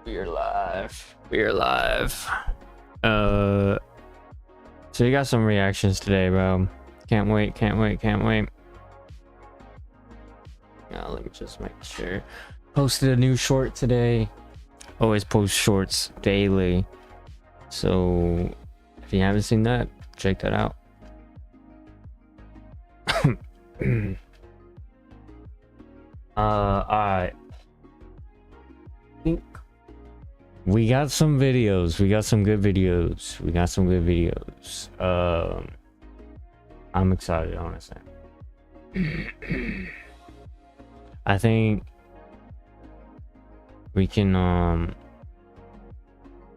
We're live. We're live. So you got some reactions today, bro. Can't wait. Let me just make sure. Posted a new short today. Always post shorts daily. So if you haven't seen that, check that out. Alright. We got some videos. We got some good videos. I'm excited, honestly. I think we can I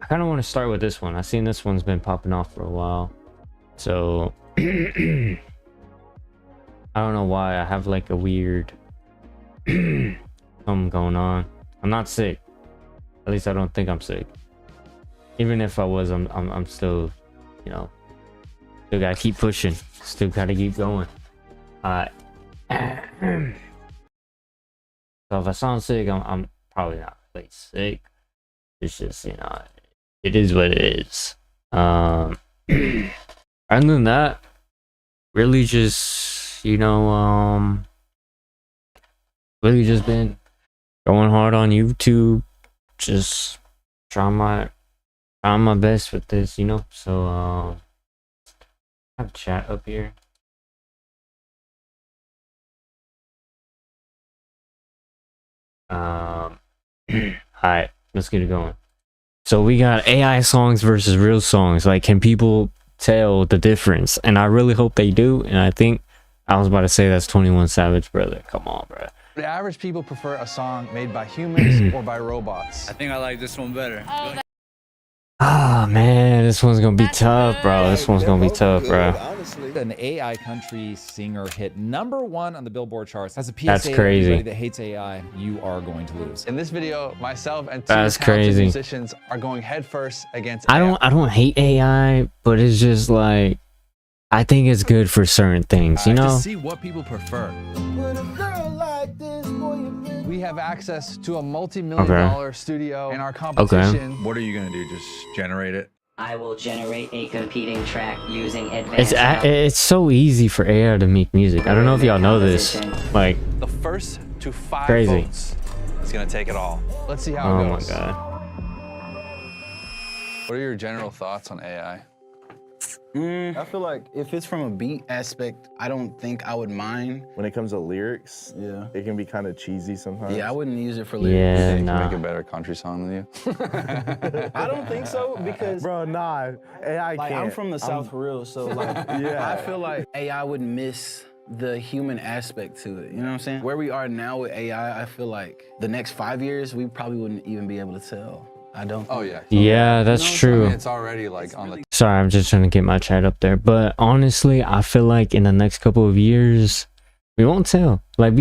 kind of want to start with this one. I've seen this one's been popping off for a while. So I don't know why I have like a weird something going on. I'm not sick. At least I don't think I'm sick. Even if I was, I'm still, you know, still gotta keep pushing. Still gotta keep going. So if I sound sick, I'm probably not really sick. It's just, you know, it is what it is. Other than that, really just, you know, really just been going hard on YouTube. Just trying my best with this, you know. So I have chat up here. Alright, let's get it going. So we got AI songs versus real songs. Like, can people tell the difference? And I really hope they do. And I think I was about to say that's 21 Savage, brother. Come on, bro. The average people prefer a song made by humans or by robots. I think I like this one better. Ah, man, this one's gonna be tough, bro. This one's gonna be tough, bro. An AI country singer hit #1 on the Billboard charts. As a PSA, That's crazy. Anybody that hates AI, you are going to lose. In this video, myself and two That's talented crazy. musicians are going headfirst against I AI. don't hate AI, but it's just like I think it's good for certain things, you To know? see what people prefer. We have access to a multi-million-dollar studio in our competition. What are you gonna do? Just generate it? I will generate a competing track using advanced. It's so easy for AI to make music. I don't know if y'all know this. Like, The first to 5 Crazy. votes is gonna take it all. Let's see how it oh my goes. god. What are your general thoughts on AI? I feel like if it's from a beat aspect, I don't think I would mind. When it comes to lyrics, Yeah. it can be kind of cheesy sometimes. Yeah, I wouldn't use it for lyrics. Yeah, Can nah. make a better country song than you? I don't think so because Bro, nah, AI like can't. I'm from the South for real, so like Yeah. I feel like AI would miss the human aspect to it. You know what I'm saying? Where we are now with AI, I feel like the next 5 years we probably wouldn't even be able to tell. I don't. Oh think. yeah. Yeah, that's I mean, true. it's already like on the Sorry, I'm just trying to get my chat up there. But honestly, I feel like in the next couple of years, we won't tell. Like,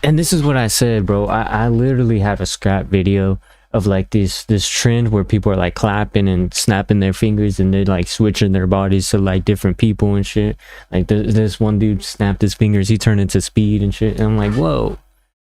and this is what I said, bro. I literally have a scrap video of like this trend where people are like clapping and snapping their fingers and they're like switching their bodies to like different people and shit. Like this one dude snapped his fingers, he turned into Speed and shit. And I'm like, whoa,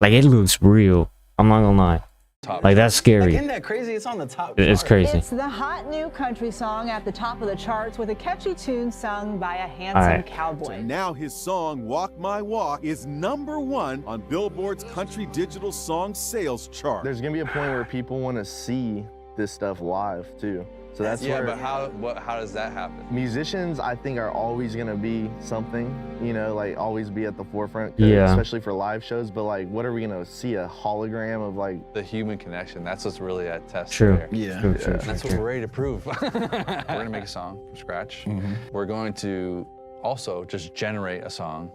like it looks real. I'm not gonna lie. top. Like that's Like, scary. isn't that crazy? It's on the top. It's chart. crazy. It's the hot new country song at the top of the charts with a catchy tune sung by a handsome Alright. cowboy. Now his song Walk My Walk is #1 on Billboard's Country Digital Song Sales chart. There's gonna be a point where people want to see this stuff live too. So that's Yeah, where but how does that happen? musicians, I think, are always gonna be something. You know, like always be at the forefront. 'Cause Yeah. Especially for live shows. But like, what are we gonna see? A hologram of like? The human connection. That's what's really at test True. there. Yeah. True. That's what we're ready to prove. We're gonna make a song from scratch. We're going to also just generate a song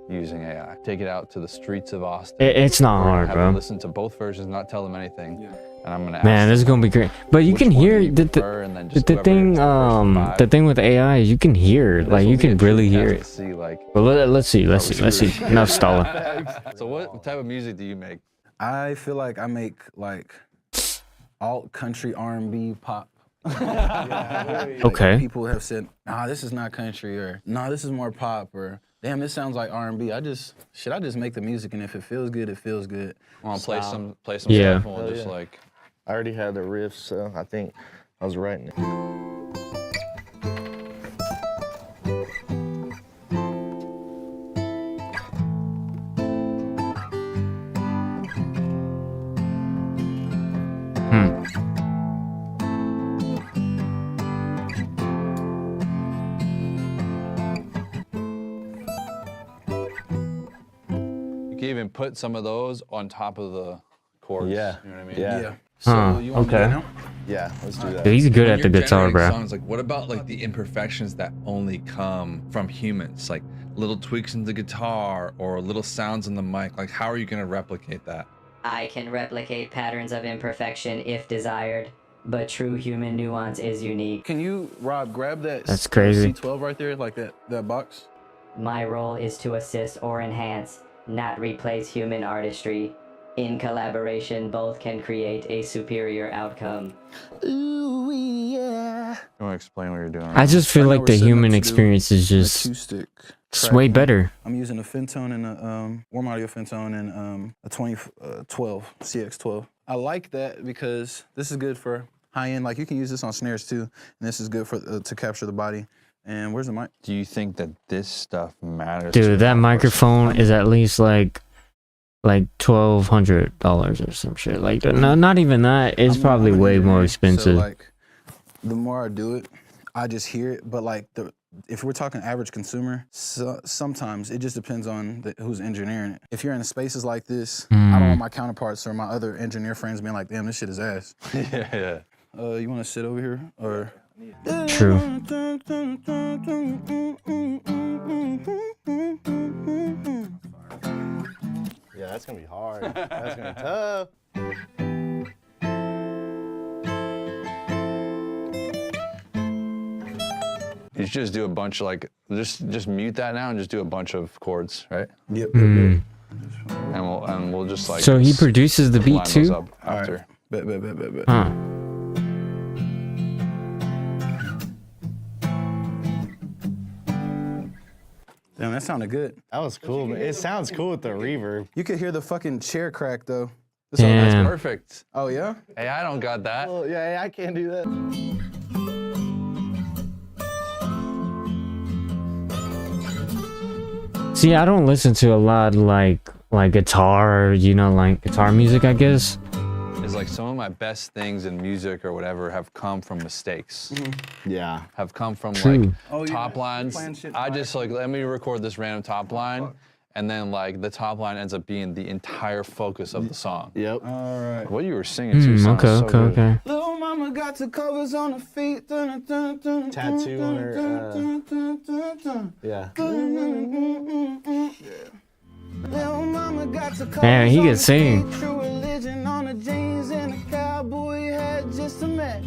using AI. Take it out to the streets of Austin. It's not We're gonna hard, have them bro. listen to both versions, not tell them anything. And I'm gonna ask Man, this is them gonna be great. But you which can one do hear you the prefer, and then just the whoever thing gets the first five. the thing with AI is you can hear, This like will you be a can true really hear test it. to see, like, But let's see. Enough stalling. so what type of music do you make? I feel like I make like alt country R&B pop. Okay. People have said, nah, this is not country, or nah, this is more pop, or damn, this sounds like R&B. I just make the music, and if it feels good, it feels good. Want to play some Yeah. stuff, and we'll just like I already had the riff, so I think I was writing it. You can even put some of those on top of the chords. Yeah. You know what I mean? Yeah. So Huh, you want to do okay. that now? Yeah, let's do that. Dude, he's good When at the you're guitar, generating bro. songs, like, what about like the imperfections that only come from humans, like little tweaks in the guitar or little sounds in the mic? Like, how are you gonna replicate that? I can replicate patterns of imperfection if desired, but true human nuance is unique. Can you, Rob, grab that That's crazy. C12 right there, like that box? My role is to assist or enhance, not replace human artistry. In collaboration, both can create a superior outcome. Ooh, yeah. You want to explain what you're doing? I just feel Right now like we're the setting up human to do experience is just acoustic. it's track way one. better. I'm using a Fentone and a Warm Audio Fentone and a 2012 CX12. I like that because this is good for high end. Like you can use this on snares too, and this is good for to capture the body. And where's the mic? Do you think that this stuff matters? to Dude, that person? microphone is at least like $1,200 or some shit. Like no, not even that. It's I'm probably an way more engineer, expensive. So like, the more I do it, I just hear it. But like if we're talking average consumer, sometimes it just depends on who's engineering it. If you're in spaces like this, I don't want my counterparts or my other engineer friends being like, "Damn, this shit is ass." Yeah. You want to sit over here or? True. Yeah, that's gonna be hard. That's gonna be tough. You should just do a bunch of like, just mute that now and just do a bunch of chords, right? Yep. And we'll just like. So he produces the beat line those too? up after. Bet. Huh. Damn, that sounded good. That was cool, man. It sounds cool with the reverb. You could hear the fucking chair crack though. Damn. That's perfect. Oh yeah? Hey, I don't got that. Oh, yeah, I can't do that. See, I don't listen to a lot like guitar, like guitar music, I guess. It's like some of my best things in music or whatever have come from mistakes. Yeah. Have come from True. like top lines. I just like, let me record this random top line. And then like the top line ends up being the entire focus of the song. Yep. All right. What you were singing to sounds so good. Okay. Little mama got the covers on her feet. Tattoo on her. Yeah. Little mama got the covers Man, he on can her sing. feet. True religion on the jeans and a cowboy hat just to match.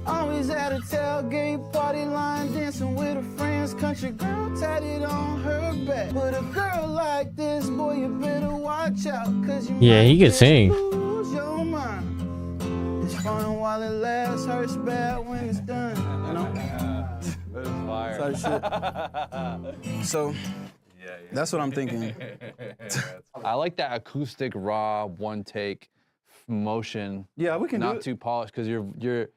Always at a tailgate party line dancing with her friends. Country girl tatted on her back. But a girl like this, boy, you better watch out. Cause you Yeah, might he can just sing. lose your mind. It's fun while it lasts, hurts bad when it's done. You know? That is fire. Type shit. So, that's what I'm thinking. I like that acoustic, raw, one take motion. Yeah, we can do Not it. too polished because your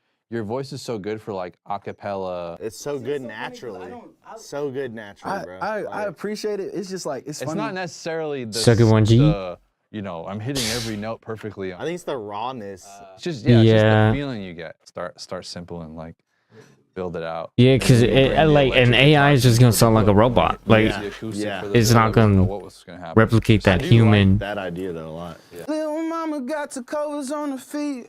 voice is so good for like a cappella. It's so good naturally. So good naturally, bro. I appreciate it. It's just like, it's It's funny. not necessarily the Second one G? I'm hitting every note perfectly. I think it's the rawness. It's just it's just Yeah. the feeling you get. Start simple and like build it out. Yeah, because like an AI is just gonna sound like a robot. Like The acoustic Yeah. for the It's video, not we don't know gonna what was gonna happen. replicate that I do human. like that idea though a lot. Little mama got the covers on her feet.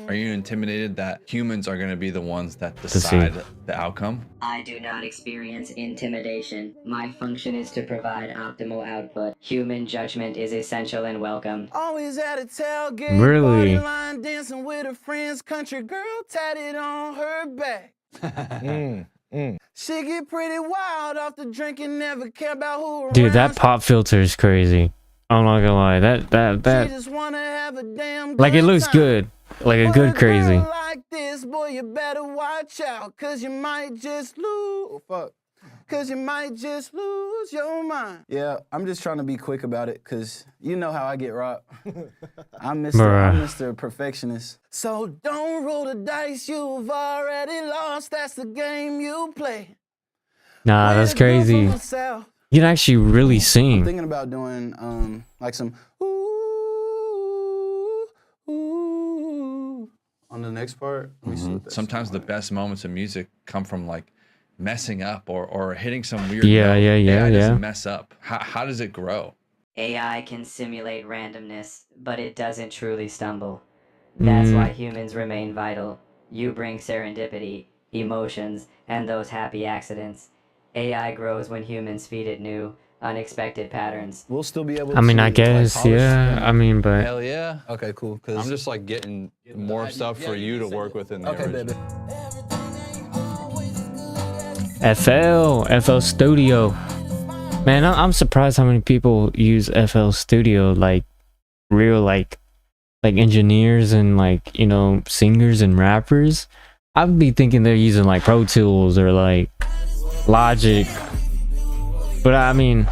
Are you intimidated that humans are gonna be the ones that decide the outcome? I do not experience intimidation. My function is to provide optimal output. Human judgment is essential and welcome. Always at a tailgate Really? party line dancing with her friends. Country girl tatted on her back. She get pretty wild off the drinking, never care about who Dude, that around. pop filter is crazy. I'm not gonna lie. She That just wanna have a damn like it good looks time. good. Like a But good crazy. girl like this, boy, you better watch out, cause you might just lose. Oh, fuck. cause you might just lose your mind. Yeah, I'm just trying to be quick about it, cause you know how I get rocked. I'm Mr. Perfectionist. So don't roll the dice, you've already lost, that's the game you play. Nah, that's crazy. You can actually really I'm sing. thinking about doing like some ooh, ooh on the next part. Let me see what that's Sometimes the like. best moments of music come from like messing up or hitting some weird Yeah, note. yeah, AI yeah. doesn't mess up. How does it grow? AI can simulate randomness, but it doesn't truly stumble. That's why humans remain vital. You bring serendipity, emotions, and those happy accidents. AI grows when humans feed it new, unexpected patterns. We'll still be able I mean, to I guess, polish yeah. I mean, but Hell yeah. Okay, cool. I'm just like getting more stuff for you to work with in the Okay, original. baby. FL Studio. Man, I'm surprised how many people use FL Studio, like real like engineers and like, you know, singers and rappers. I'd be thinking they're using like Pro Tools or like Logic. But I mean,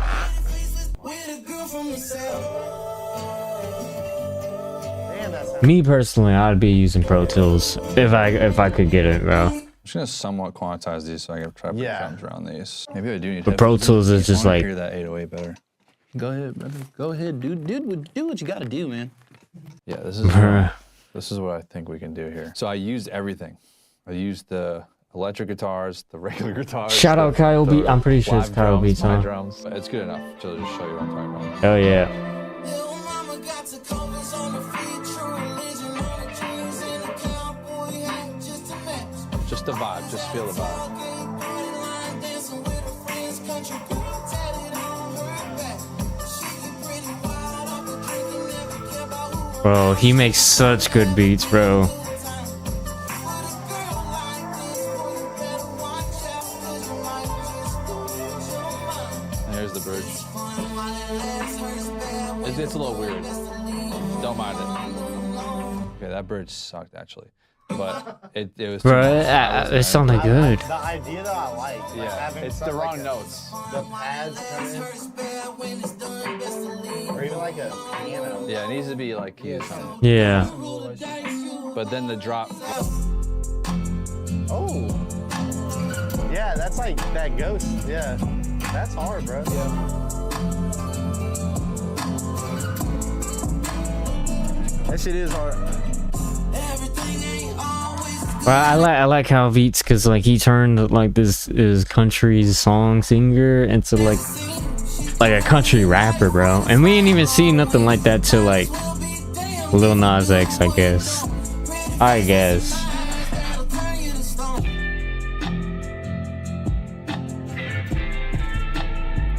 me personally, I'd be using Pro Tools if I could get it, bro. I'm just gonna somewhat quantize these so I can try to put drums around these. Maybe I do need But Pro headphones. Tools is just I wanna like- hear that 808 better. Go ahead, brother. Go ahead, dude. Do what you gotta do, man. Yeah, this is what I think we can do here. So I used everything. I used the electric guitars, the regular guitars. Shout out Kyle Beat. I'm pretty sure it's live Kyle drums, Beats, my huh? drums. But it's good enough to just show you what I'm talking about. Hell yeah. Just the vibe, just feel the vibe. Bro, he makes such good beats, bro. And here's the bridge. It's a little weird. Don't mind it. Okay, that bridge sucked actually. But it was Bro, too much. it sounded good. The idea that I like. Like Yeah, having it's the stuff wrong like notes. The pads come in. Or even like a piano. Yeah, it needs to be like keys on it. Yeah. But then the drop. Oh. Yeah, that's like that ghost. Yeah. That's hard, bro. That shit is hard. Well, I like how Beats, cause like he turned like this is country's song singer into like a country rapper, bro. And we ain't even seen nothing like that till like Lil Nas X, I guess.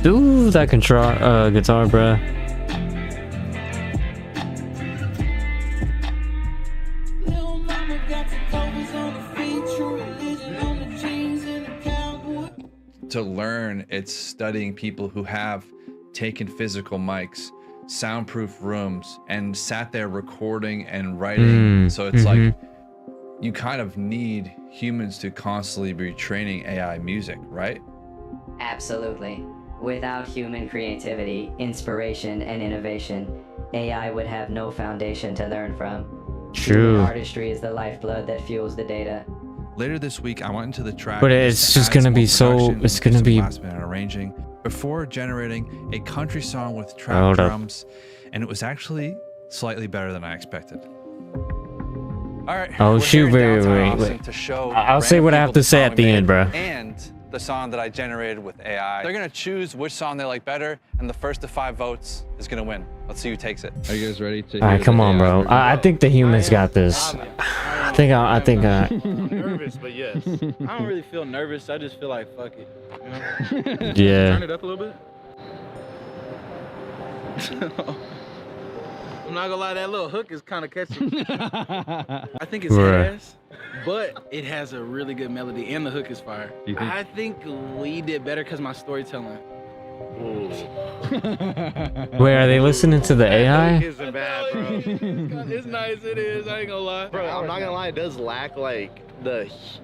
Ooh, that guitar, bro. To learn, it's studying people who have taken physical mics, soundproof rooms, and sat there recording and writing. So it's like you kind of need humans to constantly be training AI music, right? Absolutely. Without human creativity, inspiration, and innovation, AI would have no foundation to learn from. True. Human artistry is the lifeblood that fuels the data. Later this week, I went into the track. But list it's to just add gonna some be more so- production, it's do gonna some be- last-minute arranging before generating a country song with trap Hold up. drums, and it was actually slightly better than I expected. All right. Oh, we're shoot, here in wait, downtown wait. Austin to show I'll say random what I have people to the say song at we the made end, bro. And the song that I generated with AI. They're gonna choose which song they like better, and the first to 5 votes is gonna win. Let's see who takes it. Are you guys ready to? All right, come on, bro. I think the humans got this. I think. Nervous, but yes. I don't really feel nervous. I just feel like fuck it. You know? Yeah. Turn it up a little bit. I'm not gonna lie, that little hook is kind of catchy. I think it's Bruh. ass, but it has a really good melody and the hook is fire. I think we did better because my storytelling. Wait, are they listening to the AI? Isn't bad, bro. It's nice, it is. I ain't gonna lie. Bro, I'm not gonna lie, it does lack like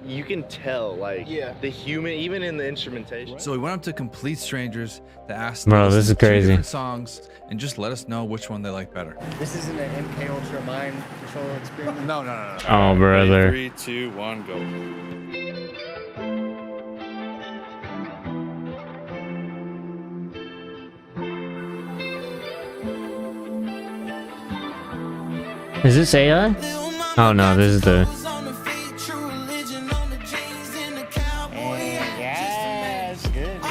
you can tell like the human even in the instrumentation. So we went up to complete strangers to ask Bro, them to this is listen to 2 crazy. different songs and just let us know which one they like better. This isn't an MK Ultra mind control experiment. No, no, no, no. Oh, brother. 3, 2, 1, go. Is this AI? Oh no, this is the. Yeah, it's good.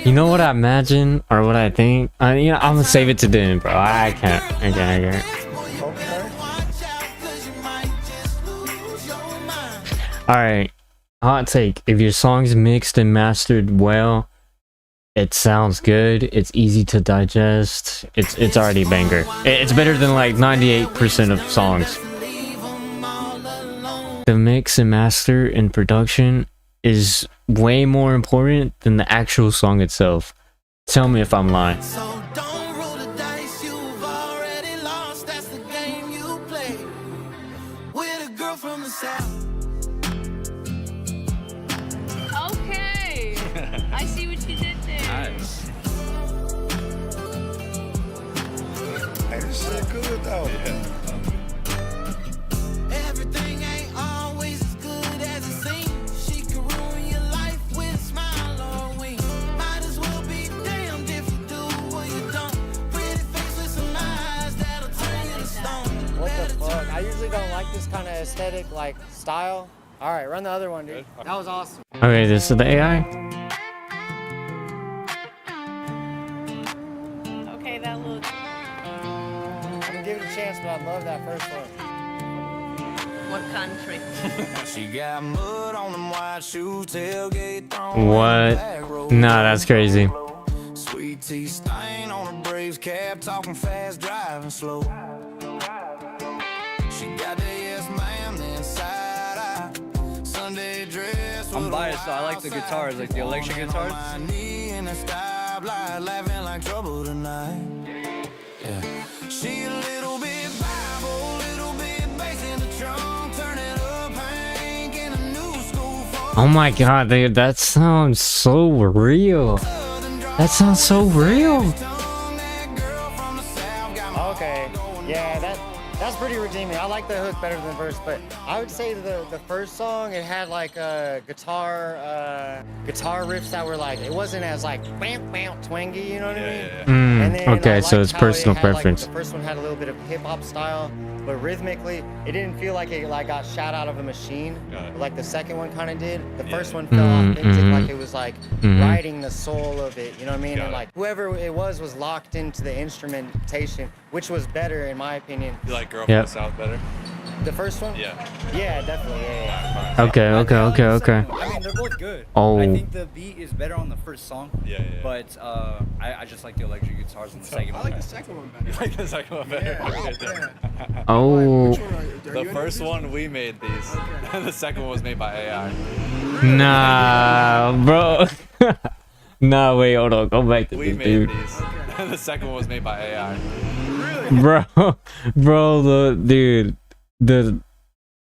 You know what I imagine or what I think? You know, I'm gonna save it to then, bro. I can't. I can't. All right, hot take. If your song's mixed and mastered well, it sounds good. It's easy to digest. It's already a banger. It's better than like 98% of songs. The mix and master and production is way more important than the actual song itself. Tell me if I'm lying. Okay, I see what you did there. Nice. Hey, this shit good though. Everything ain't always as good as it seems. She can ruin your life with a smile or a wink. Might as well be damned if you do or you don't. Pretty face with some eyes that'll turn you to stone. What the fuck? I usually don't like this kind of aesthetic, like style. All right, run the other one, dude. That was awesome. Okay, this is the AI. Okay, that looks. I'm gonna give it a chance, but I love that first one. What country? She got mud on them white shoes, tailgate What? Nah, that's crazy. Sweet tea stain on a Braves cap, talking fast, driving slow. She got the yes ma'am, the inside eye. Sunday dress. I'm biased, so I like the guitars, like the electric guitars. In the stoplight, laughing like trouble tonight. Yeah. She a little bit Bible, little bit bass in the trunk, turning up Hank in a new school phone. Oh my god, dude, that sounds so real. That sounds so real. Okay, yeah, that's pretty redeeming. I like the hook better than the verse, but I would say the first song, it had like guitar riffs that were like, it wasn't as like bam bam twangy, you know what I mean? And then Okay, I so liked it's how personal it had, preference. Like, the first one had a little bit of hip hop style, but rhythmically, it didn't feel like it like got shot out of a machine. Like the second one kind of did. The first one felt authentic, like it was like riding the soul of it. You know what I mean? And like whoever it was locked into the instrumentation, which was better in my opinion. You like Girl Yep. from the South better? The first one? Yeah. Yeah, definitely. Yeah. Okay. I mean, they're both good. Oh. I think the beat is better on the first song. Yeah. But I just like the electric guitars on the second one. I like the second one better. You like the second one better? Oh. The first one we made these. The second one was made by AI. Nah, bro. Nah, wait, hold on. Go back to We this, made dude. these. The second one was made by AI. Bro,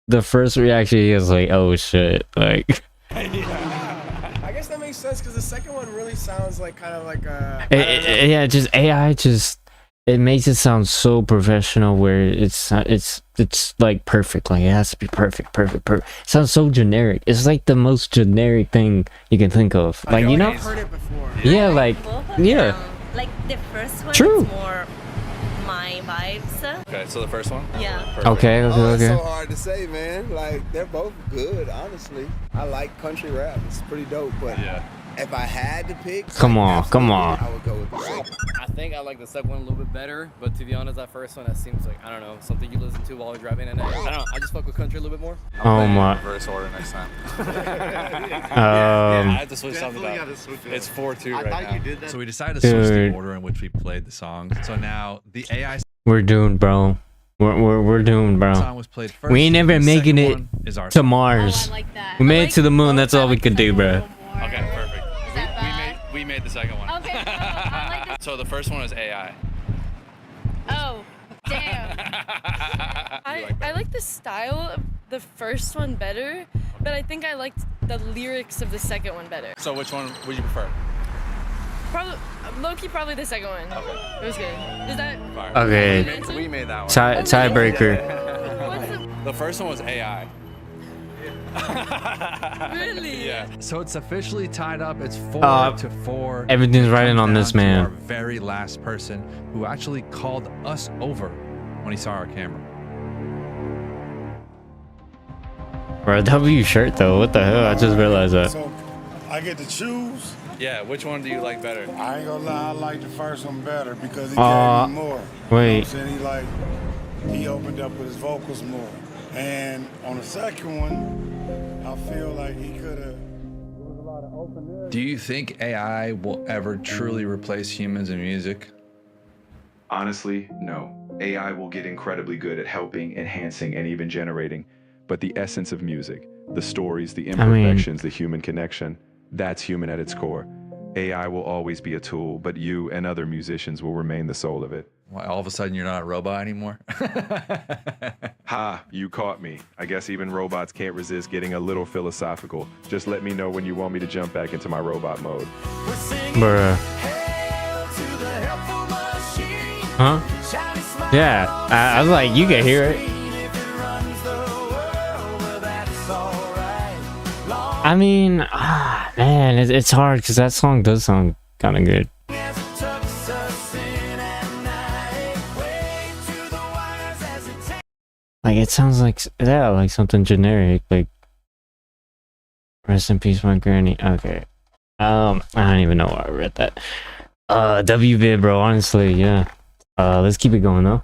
the first reaction he was like, oh shit, like. I guess that makes sense because the second one really sounds like kind of like a. Yeah, just AI it makes it sound so professional where it's like perfect, like it has to be perfect. It sounds so generic. It's like the most generic thing you can think of, like, you know. I've heard it before. Yeah, like, yeah. Like the first one True. is more my vibes. Okay, so the first one? Yeah. Perfect. Okay. It's so hard to say, man. Like they're both good, honestly. I like country rap. It's pretty dope, but if I had to pick, Come on. I would go with the second. I think I like the second one a little bit better, but to be honest, that first one, that seems like, I don't know, something you listen to while you're driving, and I don't know, I just fuck with country a little bit more. Oh my. Reverse order next time. Um, I have to switch something up. It's 4-2 right now. You did that. So we decided to switch the Dude. order in which we played the songs. So now the AI We're doomed, bro. We're doomed, bro. song was played first. We ain't never the making second it one is our to song. Mars. I like that. We made it to the moon. That's all we could do, bro. Okay, perfect. We made the second one. Okay, cool. I like So the first one was AI. Oh, damn. I like the style of the first one better, but I think I liked the lyrics of the second one better. So which one would you prefer? Probably, low-key, probably the second one. Okay. It was good. Is that Okay. We made that one. Tiebreaker. The first one was AI. Really? Yeah. So it's officially tied up. It's 4-4. Everything's It riding comes on this down to man. Our very last person who actually called us over when he saw our camera. Bro, W shirt though. What the hell? I just realized that. So I get to choose. Yeah. Which one do you like better? I ain't gonna lie, I like the first one better because he carried me more. Wait. You know what I'm saying? He opened up with his vocals more. And on the second one, I feel like he could have. Do you think AI will ever truly replace humans in music? Honestly, no. AI will get incredibly good at helping, enhancing, and even generating. But the essence of music, the stories, the imperfections, the human connection, that's human at its core. AI will always be a tool, but you and other musicians will remain the soul of it. Why, all of a sudden you're not a robot anymore? Ha, you caught me. I guess even robots can't resist getting a little philosophical. Just let me know when you want me to jump back into my robot mode. Bruh. Huh? Yeah. I was like, you can hear it. I mean, man, it's hard because that song does sound kind of good. Like it sounds like like something generic, like rest in peace, my granny. Okay, I don't even know why I read that. WVid, bro. Honestly, yeah. Let's keep it going though.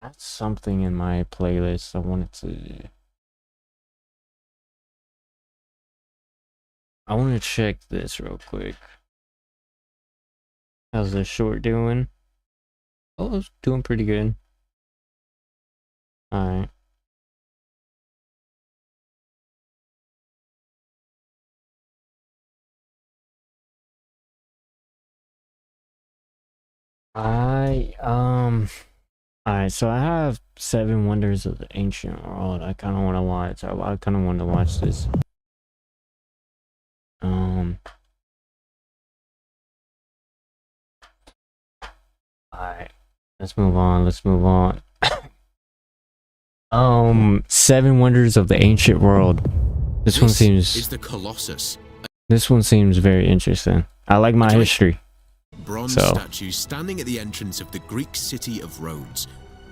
That's something in my playlist I wanted to. I want to check this real quick. How's this short doing? Oh, it's doing pretty good. Alright. Alright, so I have 7 Wonders of the Ancient World. I kind of want to watch. I kind of want to watch this. Alright, let's move on. 7 Wonders of the Ancient World. This one seems. Is the Colossus. This one seems very interesting. I like my history. Bronze statue standing at the entrance of the Greek city of Rhodes.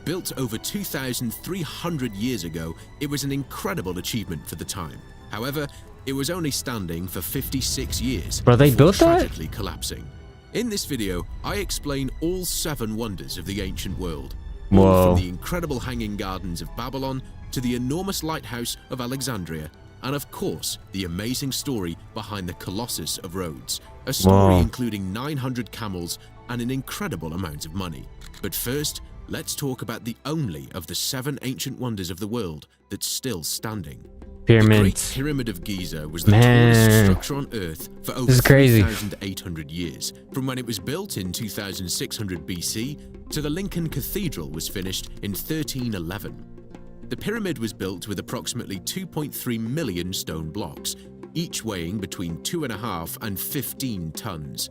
Built over 2,300 years ago, it was an incredible achievement for the time. However, it was only standing for 56 years. Bro, they built that? Tragically collapsing. In this video, I explain all 7 wonders of the ancient world. Whoa. All from the incredible hanging gardens of Babylon to the enormous lighthouse of Alexandria, and of course, the amazing story behind the Colossus of Rhodes. A story including 900 camels and an incredible amount of money. But first, let's talk about the only of the 7 ancient wonders of the world that's still standing. Pyramids. The Great Pyramid of Giza was the tallest structure on Earth for over 3,800 years, from when it was built in 2600 BC to the Lincoln Cathedral was finished in 1311. The pyramid was built with approximately 2.3 million stone blocks, each weighing between 2.5 and 15 tons.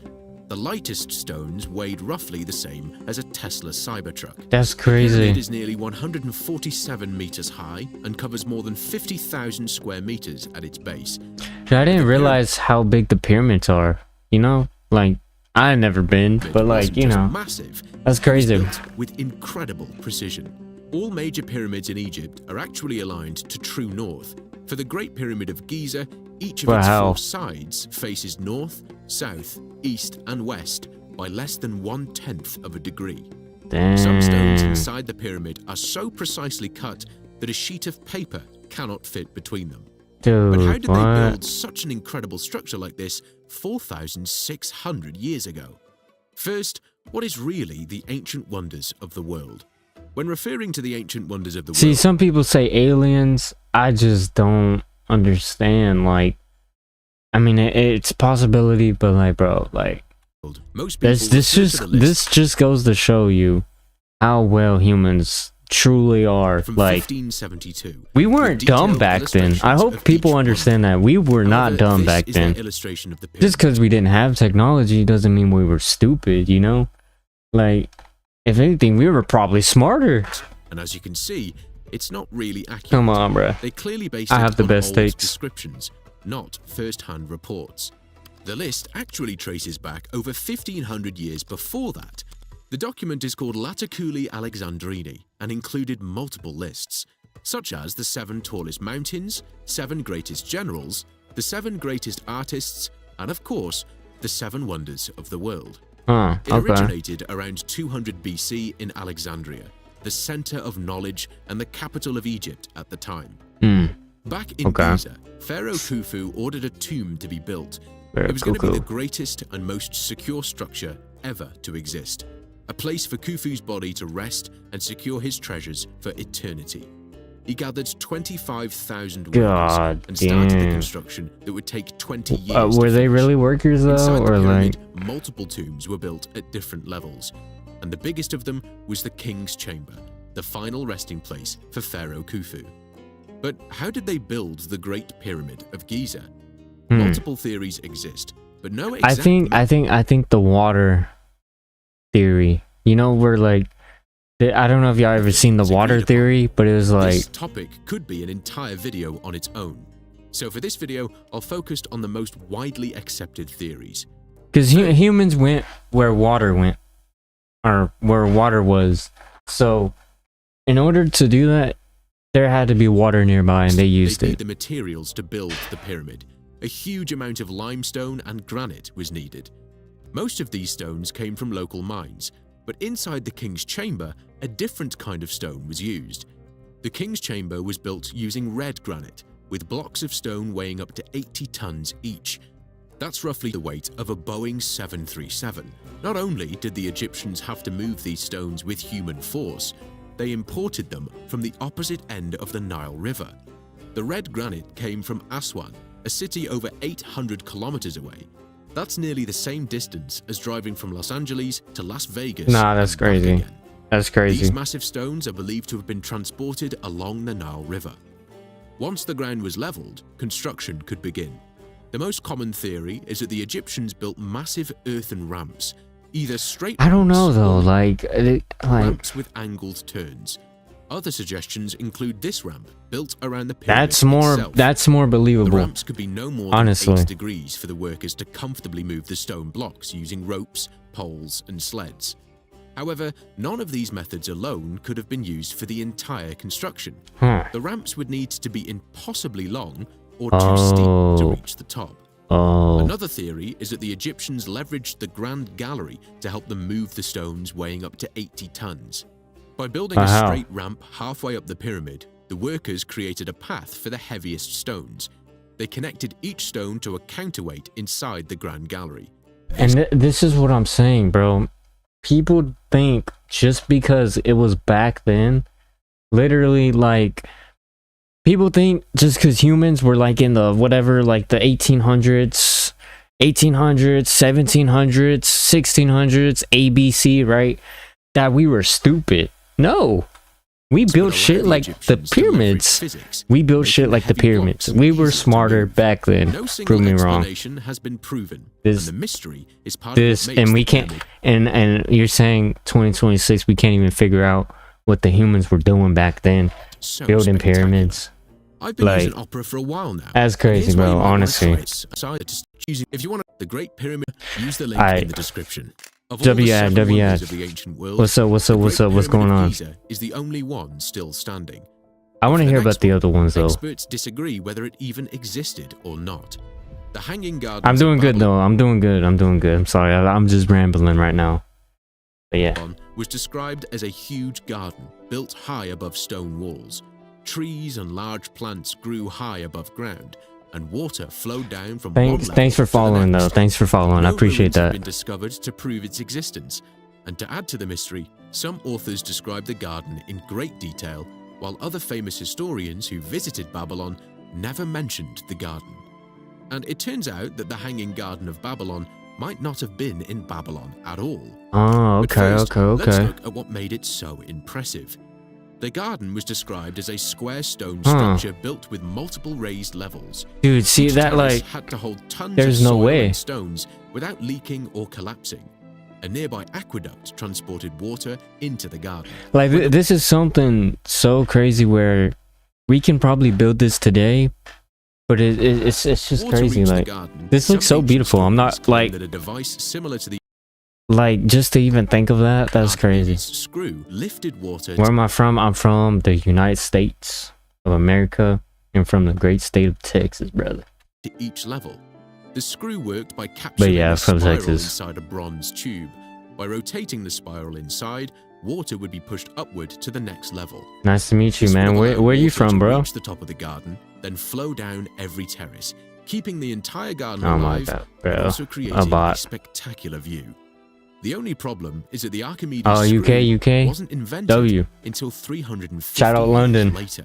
The lightest stones weighed roughly the same as a Tesla Cybertruck. That's The crazy. pyramid is nearly 147 meters high and covers more than 50,000 square meters at its base. Dude, I didn't realize how big the pyramids are. You know, like I've never been, but like you know, massive. that's crazy. Built with incredible precision. All major pyramids in Egypt are actually aligned to true north. For the Great Pyramid of Giza, each of its 4 sides faces north, south, east, and west by less than 1/10 of a degree. Some stones inside the pyramid are so precisely cut that a sheet of paper cannot fit between them. Dude, but how did they what? build such an incredible structure like this 4,600 years ago? First, what is really the ancient wonders of the world? When referring to the ancient wonders of the See, world, some people say aliens. I just don't understand. Like, I mean, it's a possibility, but like, bro, like, most people this just goes to show you how well humans truly are. from Like, 1572. we weren't dumb back then. I hope people understand that we were not dumb back then. Illustration of the Just because we didn't have technology doesn't mean we were stupid, you know? Like, if anything, we were probably smarter. And as you can see, it's not really accurate. Come on, bruh. They clearly based I it have the on best old takes. descriptions, not first-hand reports. The list actually traces back over 1500 years before that. The document is called Laticuli Alexandrini and included multiple lists, such as the 7 tallest mountains, 7 greatest generals, the 7 greatest artists, and of course, the 7 wonders of the world. It originated around 200 BC in Alexandria, the center of knowledge and the capital of Egypt at the time. Back in Giza, Pharaoh Khufu ordered a tomb to be built. It was going to be the greatest and most secure structure ever to exist. A place for Khufu's body to rest and secure his treasures for eternity. He gathered 25,000 workers and started the construction that would take 20 years. Were they really workers though, Inside the or pyramid, like? multiple tombs were built at different levels, and the biggest of them was the King's Chamber, the final resting place for Pharaoh Khufu. But how did they build the Great Pyramid of Giza? Multiple theories exist, but no exact I think the water theory. You know, where like, I don't know if y'all ever seen the water theory, but it was like, this topic could be an entire video on its own. So for this video, I'll focus on the most widely accepted theories. because humans went where water went, or where water was. So, in order to do that, there had to be water nearby, and they used They it. need the materials to build the pyramid. A huge amount of limestone and granite was needed. Most of these stones came from local mines, but inside the King's Chamber, a different kind of stone was used. The King's Chamber was built using red granite, with blocks of stone weighing up to 80 tons each. That's roughly the weight of a Boeing 737. Not only did the Egyptians have to move these stones with human force, they imported them from the opposite end of the Nile River. The red granite came from Aswan, a city over 800 kilometers away. That's nearly the same distance as driving from Los Angeles to Las Vegas. Nah, that's and back crazy. again. That's crazy. These massive stones are believed to have been transported along the Nile River. Once the ground was leveled, construction could begin. The most common theory is that the Egyptians built massive earthen ramps, either straight I don't know ramps though. or Like, ramps with angled turns. Other suggestions include this ramp built around the pyramid itself. that's more believable. The ramps could be no more than honestly. 8 degrees for the workers to comfortably move the stone blocks using ropes, poles, and sleds. However, none of these methods alone could have been used for the entire construction. The ramps would need to be impossibly long or too steep to reach the top. Another theory is that the Egyptians leveraged the Grand Gallery to help them move the stones weighing up to 80 tons. By building a straight ramp halfway up the pyramid, the workers created a path for the heaviest stones. They connected each stone to a counterweight inside the Grand Gallery. And this is what I'm saying, bro. People think just because it was back then, literally, like, people think just because humans were like in the whatever, like the 1800s, 1700s, 1600s, ABC, right? That we were stupid. No. We built shit like the pyramids. We built shit like the pyramids. We were smarter back then. No Prove single me wrong. explanation has been proven, and the mystery is part of This what makes and we the can't pyramid. and you're saying 2026 we can't even figure out what the humans were doing back then, So building spectacular. pyramids. I've been Like, using opera for a while now. that's crazy, Here's where bro, you might wanna honestly. try it. Aside to choosing- If you want the Great Pyramid, use the link Aight. in the description. Of all the W seven ad. wonders of the ancient world, What's up, what's up, the what's Great up, what's Pyramid going of on? Giza is the only one still standing. I want to For hear the about next the one, other ones though. Experts disagree whether it even existed or not. The Hanging Gardens I'm of doing good Babylon though. I'm doing good. I'm doing good. I'm sorry. I'm just rambling right now. But yeah. was described as a huge garden built high above stone walls. Trees and large plants grew high above ground, and water flowed down from one level Thanks for to the following next. though. Thanks for following. I No appreciate ruins have that. been discovered to prove its existence. And to add to the mystery, some authors describe the garden in great detail, while other famous historians who visited Babylon never mentioned the garden. And it turns out that the Hanging Garden of Babylon might not have been in Babylon at all. Oh, But okay, first, okay, let's okay. look at what made it so impressive. The garden was described as a square stone Huh. structure built with multiple raised levels. Dude, see Each that, terrace like, had to hold tons there's of no soil way. and stones without leaking or collapsing. A nearby aqueduct transported water into the garden. Like this is something so crazy where we can probably build this today, but it's just Water crazy. reached the Like garden. this looks Some so ancient beautiful. I'm stories not claim like that a device similar to the just to even think of that. That's crazy. screw lifted water Where am I from? I'm from the United States of America and from the great state of Texas, brother. to each level. The screw worked by capturing yeah, a from spiral Texas. inside a bronze tube. By rotating the spiral inside, water would be pushed upward to the next level. Nice to meet you, This man. would Where allow are you water from, to bro? reach the top of the garden, then flow down every terrace, keeping the entire garden Oh my alive, God, but bro. also A creating a bot. spectacular view. The only problem is that the Archimedes Oh, screw UK. wasn't invented W. until 350 Shout out years London. later.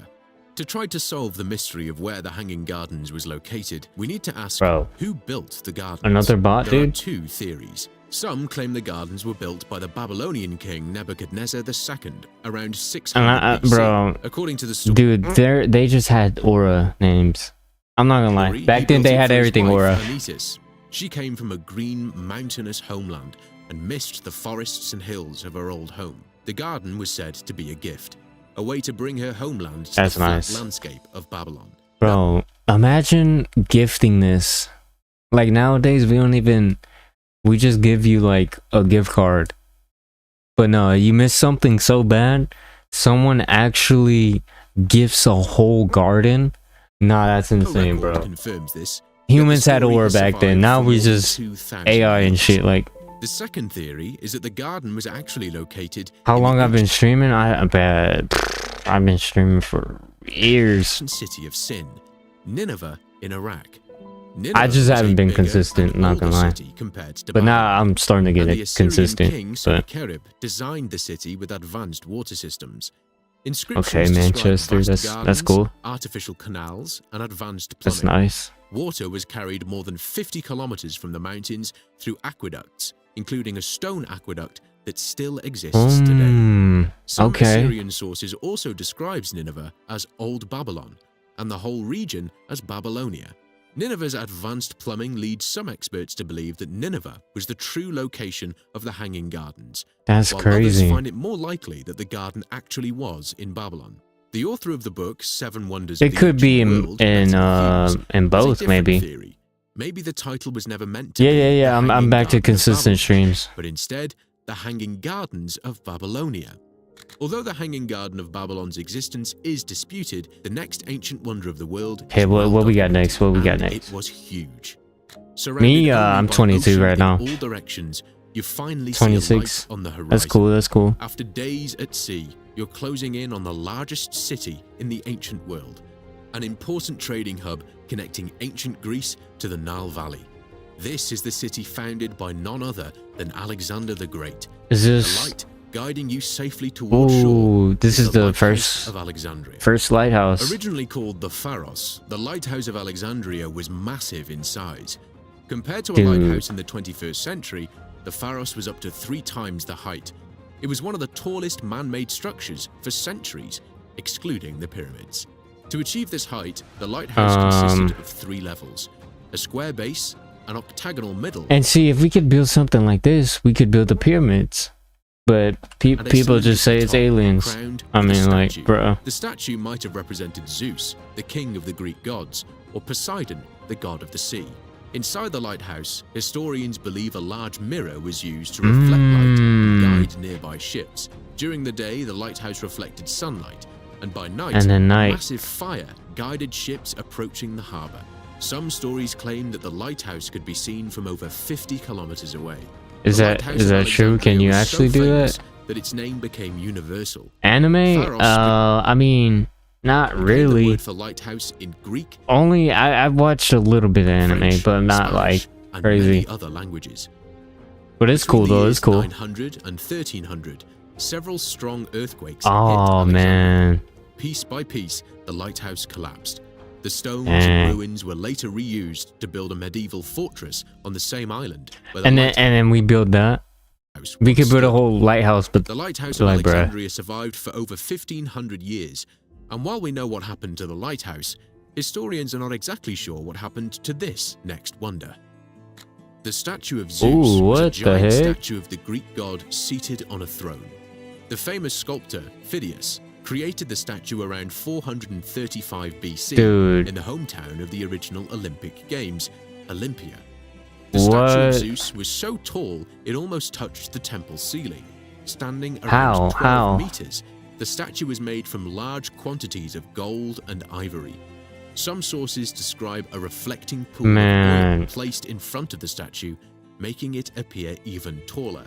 To try to solve the mystery of where the Hanging Gardens was located, we need to ask Bro. who built the gardens. Another bot, There dude? are two theories. Some claim the gardens were built by the Babylonian king Nebuchadnezzar II around 600 And BC. bro, According to the story, dude, they just had aura names. I'm not gonna lie. he Back then built they it had for his everything wife, aura. Anitis. She came from a green, mountainous homeland and missed the forests and hills of her old home. The garden was said to be a gift, a way to bring her homeland to That's the flat nice. landscape of Babylon. Bro, imagine gifting this. Like nowadays we just give you like a gift card. But no, you miss something so bad, someone actually gifts a whole garden. Nah, that's insane, bro. Confirms this. Humans had story aura has back then. survived Now for we more than just 2,000 AI and years. shit. Like The second theory is that the garden was actually located how in long the I've been streaming? I've been streaming for years. ancient city of Sin, Nineveh in Iraq. I Nineveh just was a haven't been bigger consistent, and not gonna older lie. city compared to But now Babylon. I'm starting to get And the it Assyrian consistent. king But Sennacherib designed the city with advanced water systems. Inscriptions okay, describe Manchester, vast that's gardens, cool. artificial canals, and advanced plumbing. That's nice. Water was carried more than 50 kilometers from the mountains through aqueducts, including a stone aqueduct that still exists today. Some Okay. Assyrian sources also describes Nineveh as Old Babylon and the whole region as Babylonia. Nineveh's advanced plumbing leads some experts to believe that Nineveh was the true location of the Hanging Gardens. That's while crazy. Others find it more likely that the garden actually was in Babylon. The author of the book Seven Wonders It of the could be Ancient in World, Matthew Hughes, has a both, different maybe. theory. Maybe the title was never meant to Yeah, be yeah, The yeah. I'm Hanging back to Garden of consistent Babylon, streams. but instead the Hanging Gardens of Babylonia. Although the Hanging Garden of Babylon's existence is disputed, the next ancient wonder of the world. Okay, what we got next? What we got and next? It was huge. Me, Surrounded only I'm by 22 ocean right in now. all directions, you finally see a 26. light on the horizon. That's cool. That's cool. After days at sea, you're closing in on the largest city in the ancient world, an important trading hub connecting ancient Greece to the Nile Valley. This is the city founded by none other than Alexander the Great. Is The this? light guiding you safely towards shore. Ooh, this is the lighthouse first of Alexandria. first lighthouse. Originally called the Pharos, the Lighthouse of Alexandria was massive in size. Compared to a Dude. lighthouse in the 21st century, the Pharos was up to 3 times the height. It was one of the tallest man-made structures for centuries, excluding the pyramids. To achieve this height, the lighthouse consisted of 3 levels: a square base, an octagonal middle, And see, if we could build something like this, we could build the pyramids. But and a people just say cylindrical it's top aliens. crowned I with a mean, like, statue. bro. The statue might have represented Zeus, the king of the Greek gods, or Poseidon, the god of the sea. Inside the lighthouse, historians believe a large mirror was used to reflect light and guide nearby ships. During the day, the lighthouse reflected sunlight, and by night, And then a night. massive fire guided ships approaching the harbor. Some stories claim that the lighthouse could be seen from over 50 kilometers away. Is The that lighthouse is of that true? Can Alexandria you was actually so do famous that? that its name became universal. Anime? Pharos I mean, not became the really. word for lighthouse in Greek, Only I've watched a little bit of anime, French, but not like Spanish, and crazy. many other languages. But it's cool though. It's cool. 900 and 1300, several strong earthquakes Oh hit Alexandria. man. Piece by piece, the lighthouse collapsed. The stones Dang. and ruins were later reused to build a medieval fortress on the same island. Where the And then we build that. We could build a whole lighthouse, but The lighthouse of like, bruh. Alexandria survived for over 1,500 years, and while we know what happened to the lighthouse, historians are not exactly sure what happened to this next wonder. The statue of Zeus Ooh, was a what the giant heck? statue of the Greek god seated on a throne. The famous sculptor Phidias created the statue around 435 BC Dude. in the hometown of the original Olympic Games, Olympia. The statue of What? Zeus was so tall it almost touched the temple ceiling. Standing around How? 12 How? meters, the statue was made from large quantities of gold and ivory. Some sources describe a reflecting pool of Man. oil placed in front of the statue, making it appear even taller.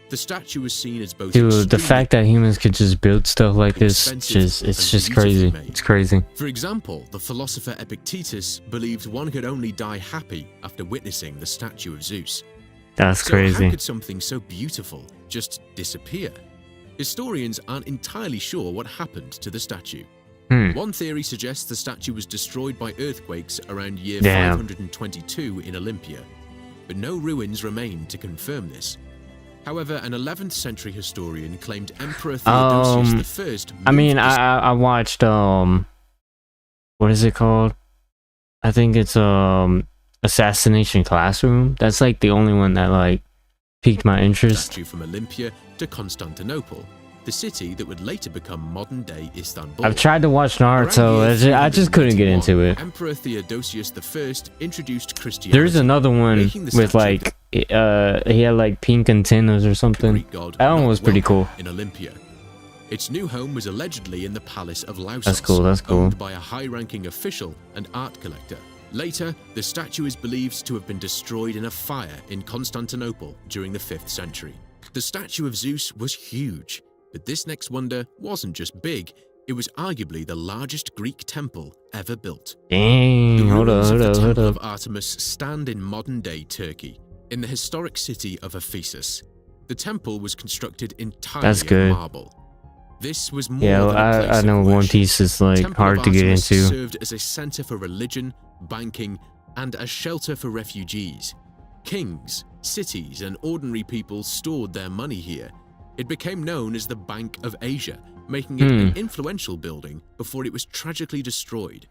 The statue was seen as both Dude, the extremely fact that humans could just build stuff like this, expensive it's and just beautifully crazy. made. It's crazy. For example, the philosopher Epictetus believed one could only die happy after witnessing the statue of Zeus. That's So crazy. how could something so beautiful just disappear? Historians aren't entirely sure what happened to the statue. One theory suggests the statue was destroyed by earthquakes around year Damn. 522 in Olympia, but no ruins remain to confirm this. However, an 11th century historian claimed Emperor Theodosius I I mean, I watched what is it called? I think it's Assassination Classroom. That's like the only one that like piqued my interest. statue from Olympia to Constantinople, the city that would later become modern-day Istanbul. I've tried to watch Naruto. I just couldn't get into it. Emperor Theodosius I introduced Christianity. There's another one making the with statue like he had like pink antennas or something. God That one not was pretty cool. welcome in Olympia. Its new home was allegedly in the palace of Lausos, That's cool. That's cool. owned by a high-ranking official and art collector. Later, the statue is believed to have been destroyed in a fire in Constantinople during the 5th century. The statue of Zeus was huge, but this next wonder wasn't just big, it was arguably the largest Greek temple ever built. Dang, The hold ruins up, of the hold up, hold Temple up. of Artemis stand in modern-day Turkey, in the historic city of Ephesus. The temple was constructed entirely That's of good. marble. This was more Yeah, than a place I of know One worship. Piece is like Temple hard of to get Artemis into. served as a center for religion, banking, and a shelter for refugees. Kings, cities, and ordinary people stored their money here. It became known as the Bank of Asia, making it an influential building before it was tragically destroyed.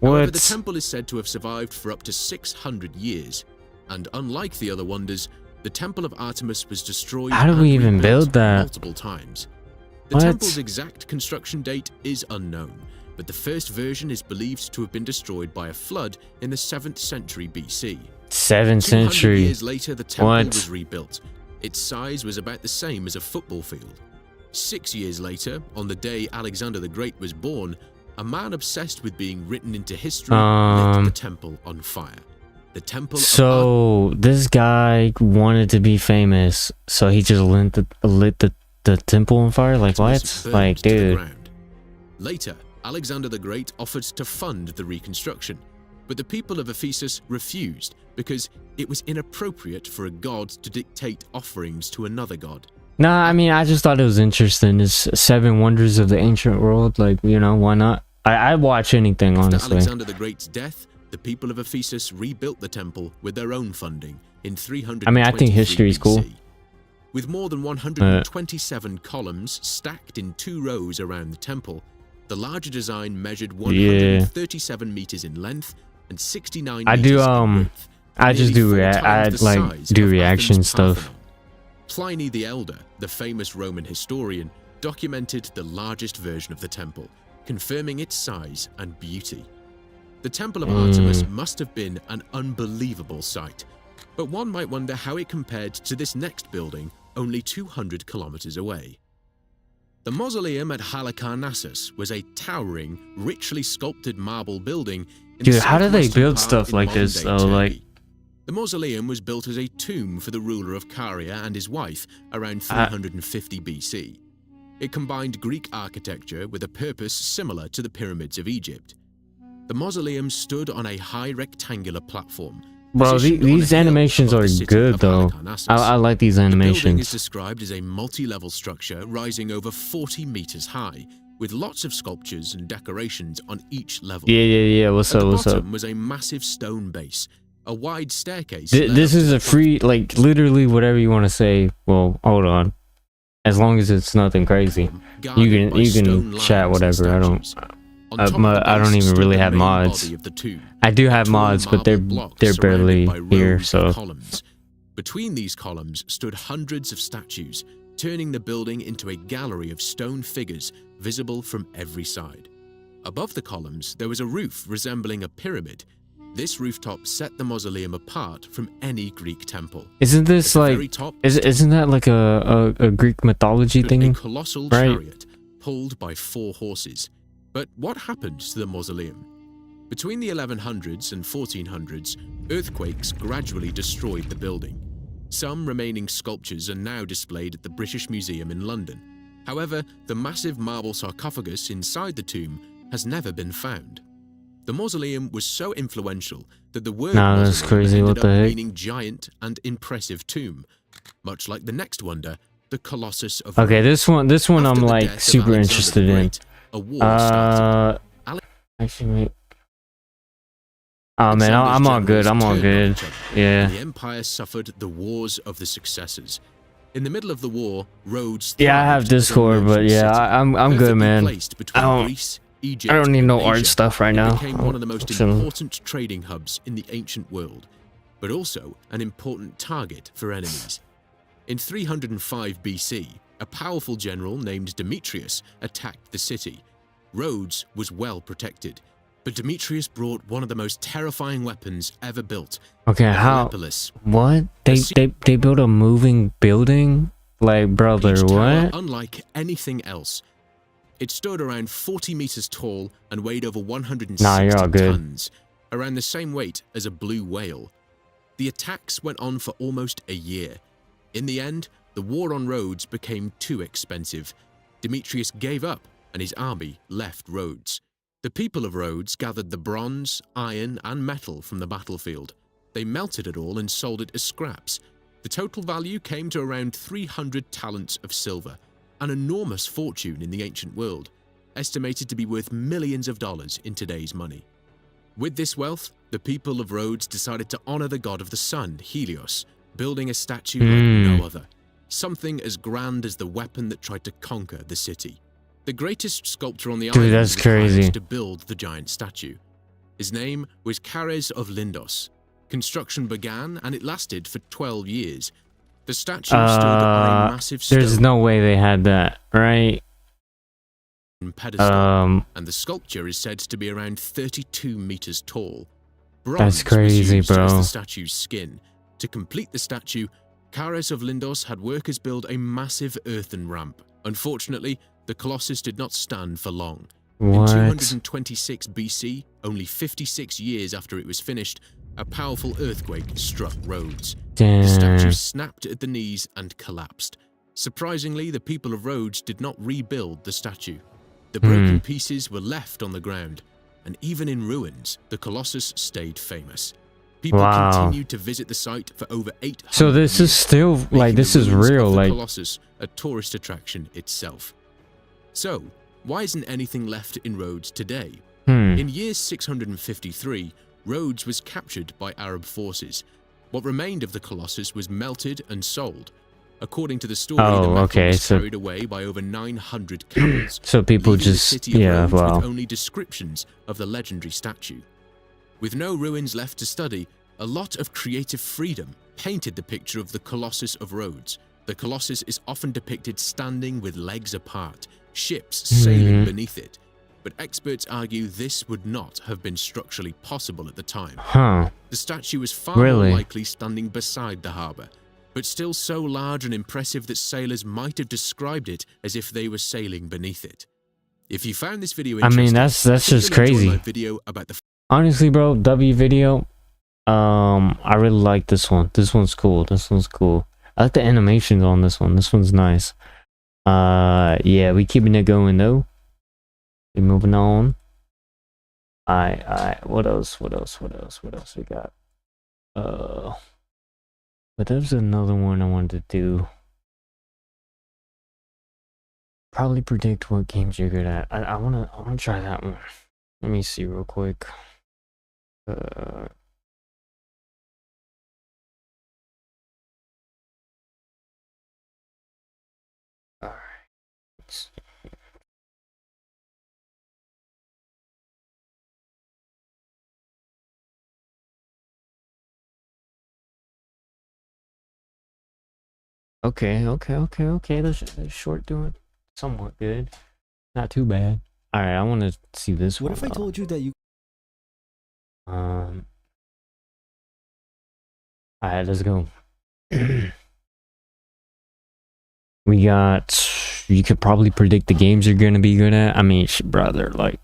However, the What? temple is said to have survived for up to 600 years, and unlike the other wonders, the Temple of Artemis was destroyed How did and we even rebuilt build that? multiple times. The What? temple's exact construction date is unknown, but the first version is believed to have been destroyed by a flood in the 7th century BC. 7th 200 century. years later, the temple What? was rebuilt. Its size was about the same as a football field. 6 years later, on the day Alexander the Great was born, a man obsessed with being written into history lit the temple on fire. The temple of So this guy wanted to be famous, so he just lit the temple on fire. Like what? burned Like, to the dude. ground. Later, Alexander the Great offered to fund the reconstruction, but the people of Ephesus refused because it was inappropriate for a god to dictate offerings to another god. Nah, I mean, I just thought it was interesting. It's 7 wonders of the ancient world. Like, you know, why not? I'd watch anything, After honestly. Alexander the Great's death, the people of Ephesus rebuilt the temple with their own funding in 300. I mean, I think history is cool. With more than 127 columns stacked in 2 rows around the temple, the larger design measured 137 meters in length and 69 I meters do in width. I just nearly do 4 times I the like size do of reaction Athens' stuff. Parthenon. Pliny the Elder, the famous Roman historian, documented the largest version of the temple, confirming its size and beauty. The Temple of Artemis must have been an unbelievable sight, but one might wonder how it compared to this next building only 200 kilometers away. The mausoleum at Halicarnassus was a towering, richly sculpted marble building in the Dude, how do they southwestern build part stuff in like this modern-day though? Turkey. Like, The mausoleum was built as a tomb for the ruler of Caria and his wife around 350 BC. It combined Greek architecture with a purpose similar to the pyramids of Egypt. The mausoleum stood on a high rectangular platform, Bro, Positioned on these a hill animations above are the city good of though. Halicarnassus. I like these The building is animations. described as a multi-level structure rising over 40 meters high, with lots of sculptures and decorations on each level. Yeah. What's At up? the What's up? bottom was a massive stone base, a wide staircase. This is a free, like, literally whatever you want to say. Well, hold on. As long as it's nothing crazy, you can chat whatever. I don't even really have mods. I do have mods, but they're barely here. So between these columns stood hundreds of statues, turning the building into a gallery of stone figures visible from every side. Above the columns, there was a roof resembling a pyramid. This rooftop set the mausoleum apart from any Greek temple. isn't this like? Isn't that like a Greek mythology stood thing? a colossal Right. chariot pulled by 4 horses. But what happened to the mausoleum? Between the 1100s and 1400s, earthquakes gradually destroyed the building. Some remaining sculptures are now displayed at the British Museum in London. However, the massive marble sarcophagus inside the tomb has never been found. The mausoleum was so influential that the word Nah, that's mausoleum crazy. ended What the up heck? meaning giant and impressive tomb, much like the next wonder, the Colossus of Okay, Rhodes. this one After I'm the like death of super Alexander interested the in. Great, a war started. Actually, wait. Oh man, I'm all good. I'm all good. Yeah. The empire suffered the wars of the successors. In the middle of the war, Rhodes Yeah, I have thrived as a Discord, but merchant yeah, city, I'm good, perfectly man. placed between Greece, Egypt, I don't need and no art Asia. stuff right It now. became one of the most Chilling. important trading hubs in the ancient world, but also an important target for enemies. In 305 BC, a powerful general named Demetrius attacked the city. Rhodes was well protected, but Demetrius brought one of the most terrifying weapons ever built. Okay, the how? Lepolis. What? They built a moving building? Like, brother, Each tower what? unlike anything else. It stood around 40 meters tall and weighed over 160 Nah, you're all good. tons, around the same weight as a blue whale. The attacks went on for almost a year. In the end, the war on Rhodes became too expensive. Demetrius gave up and his army left Rhodes. The people of Rhodes gathered the bronze, iron, and metal from the battlefield. They melted it all and sold it as scraps. The total value came to around 300 talents of silver, an enormous fortune in the ancient world, estimated to be worth millions of dollars in today's money. With this wealth, the people of Rhodes decided to honor the god of the sun, Helios, building a statue like no other, something as grand as the weapon that tried to conquer the city. The greatest sculptor on the Dude, island that's was hired crazy. to build the giant statue. His name was Chares of Lindos. Construction began and it lasted for 12 years. The statue stood on a massive stone There's no way they had that, right? pedestal, and the sculpture is said to be around 32 meters tall. Bronze That's crazy, was used as bro. the statue's skin. To complete the statue, Chares of Lindos had workers build a massive earthen ramp. Unfortunately, the Colossus did not stand for long. What? In 226 BC, only 56 years after it was finished, a powerful earthquake struck Rhodes. The statue Damn. snapped at the knees and collapsed. Surprisingly, the people of Rhodes did not rebuild the statue. The broken pieces were left on the ground, and even in ruins, the Colossus stayed famous. People Wow. continued to visit the site for over 800 So this is still like making this the is ruins real, of the like Colossus a tourist attraction itself. So, why isn't anything left in Rhodes today? In year 653, Rhodes was captured by Arab forces. What remained of the Colossus was melted and sold. According to the story, the metal okay, was so- carried away by over 900 camels. So people leaving the just- city of yeah, Rhodes wow. with only descriptions of the legendary statue. With no ruins left to study, a lot of creative freedom painted the picture of the Colossus of Rhodes. The Colossus is often depicted standing with legs apart, ships sailing beneath it. But experts argue this would not have been structurally possible at the time. Huh. The statue is far Really? more likely standing beside the harbour, but still so large and impressive that sailors might have described it as if they were sailing beneath it. If you found this video I interesting, mean, that's I think just you'll enjoy crazy. my video about the Honestly, bro, W video. I really like this one. This one's cool. This one's cool. I like the animations on this one. This one's nice. Yeah, we keeping it going though. We moving on. Alright. What else we got? But there's another one I wanted to do. Probably predict what games you're good at. I wanna try that one. Let me see real quick. Alright. Let's see. Okay. The short doing somewhat good. Not too bad. Alright, I want to see this one. What if I told you that you... Alright, let's go. We got... You could probably predict the games you're gonna be good at. I mean, brother, like...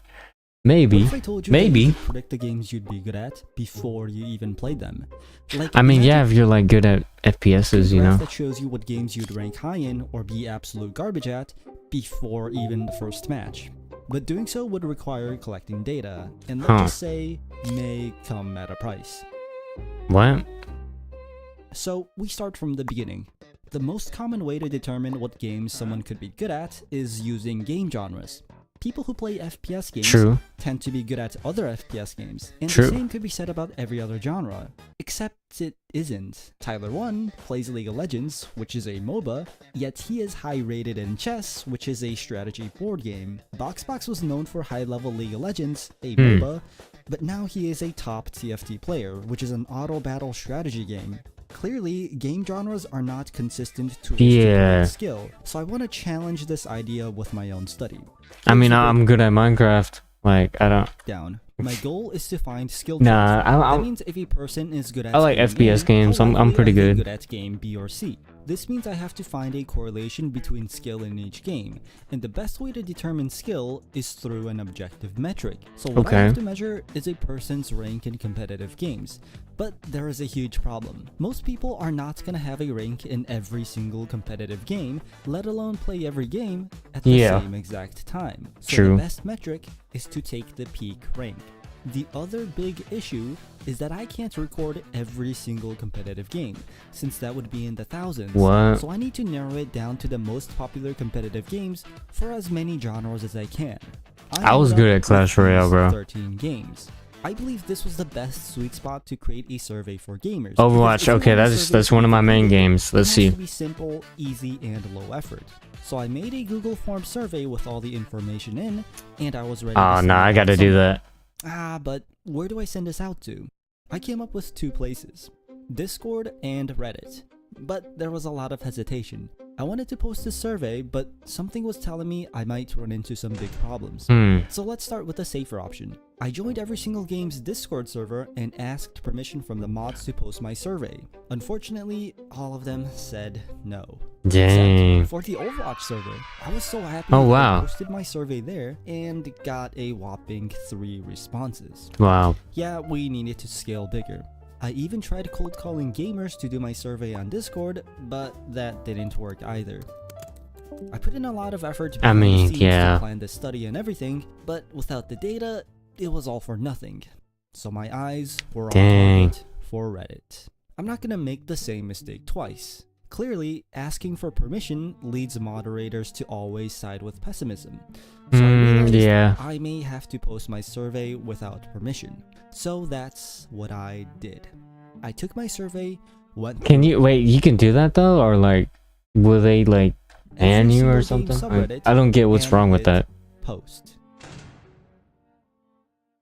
Maybe. What if I told you Maybe. that you could predict the games you'd be good at before you even played them? Like, I mean, imagine yeah, if you're like good at FPSs, you know. that shows you what games you'd rank high in or be absolute garbage at before even the first match. But doing so would require collecting data, and let's just say, may come at a price. What? So, we start from the beginning. The most common way to determine what games someone could be good at is using game genres. People who play FPS games tend to be good at other FPS games, and the same could be said about every other genre. Except it isn't. Tyler 1 plays League of Legends, which is a MOBA, yet he is high rated in chess, which is a strategy board game. Boxbox was known for high-level League of Legends, a MOBA, but now he is a top TFT player, which is an auto-battle strategy game. Clearly, game genres are not consistent to skill, so I want to challenge this idea with my own study. I mean, I'm good at Minecraft. Like, I don't... My goal is to find skill. Nah, that means if a person is good at I like FPS games. I'm pretty good. At game B or C. This means I have to find a correlation between skill in each game, and the best way to determine skill is through an objective metric. So what I have to measure is a person's rank in competitive games. But there is a huge problem. Most people are not gonna have a rank in every single competitive game, let alone play every game at the same exact time. So the best metric is to take the peak rank. The other big issue is that I can't record every single competitive game, since that would be in the thousands. So I need to narrow it down to the most popular competitive games for as many genres as I can. I was good at Clash Royale, bro. 13 games. I believe this was the best sweet spot to create a survey for gamers. Overwatch, okay, that's one of my main games. Let's see. It has to be simple, easy, and low effort. So I made a Google Form survey with all the information in, and I was ready to Oh, nah, I gotta do that. But where do I send this out to? I came up with two places, Discord and Reddit. But there was a lot of hesitation. I wanted to post this survey, but something was telling me I might run into some big problems. So let's start with the safer option. I joined every single game's Discord server and asked permission from the mods to post my survey. Unfortunately, all of them said no. Dang. Except for the Overwatch server. I was so happy that I posted my survey there and got a whopping 3 responses. Wow. Yeah, we needed to scale bigger. I even tried cold calling gamers to do my survey on Discord, but that didn't work either. I put in a lot of effort to plan this study and everything, but without the data, it was all for nothing. So my eyes were on target for Reddit. I'm not gonna make the same mistake twice. Clearly, asking for permission leads moderators to always side with pessimism. So I realized I may have to post my survey without permission. So that's what I did. I took my survey, went... Can you, wait, you can do that though? Or like, will they like ban you or something? I don't get what's wrong with that. Post.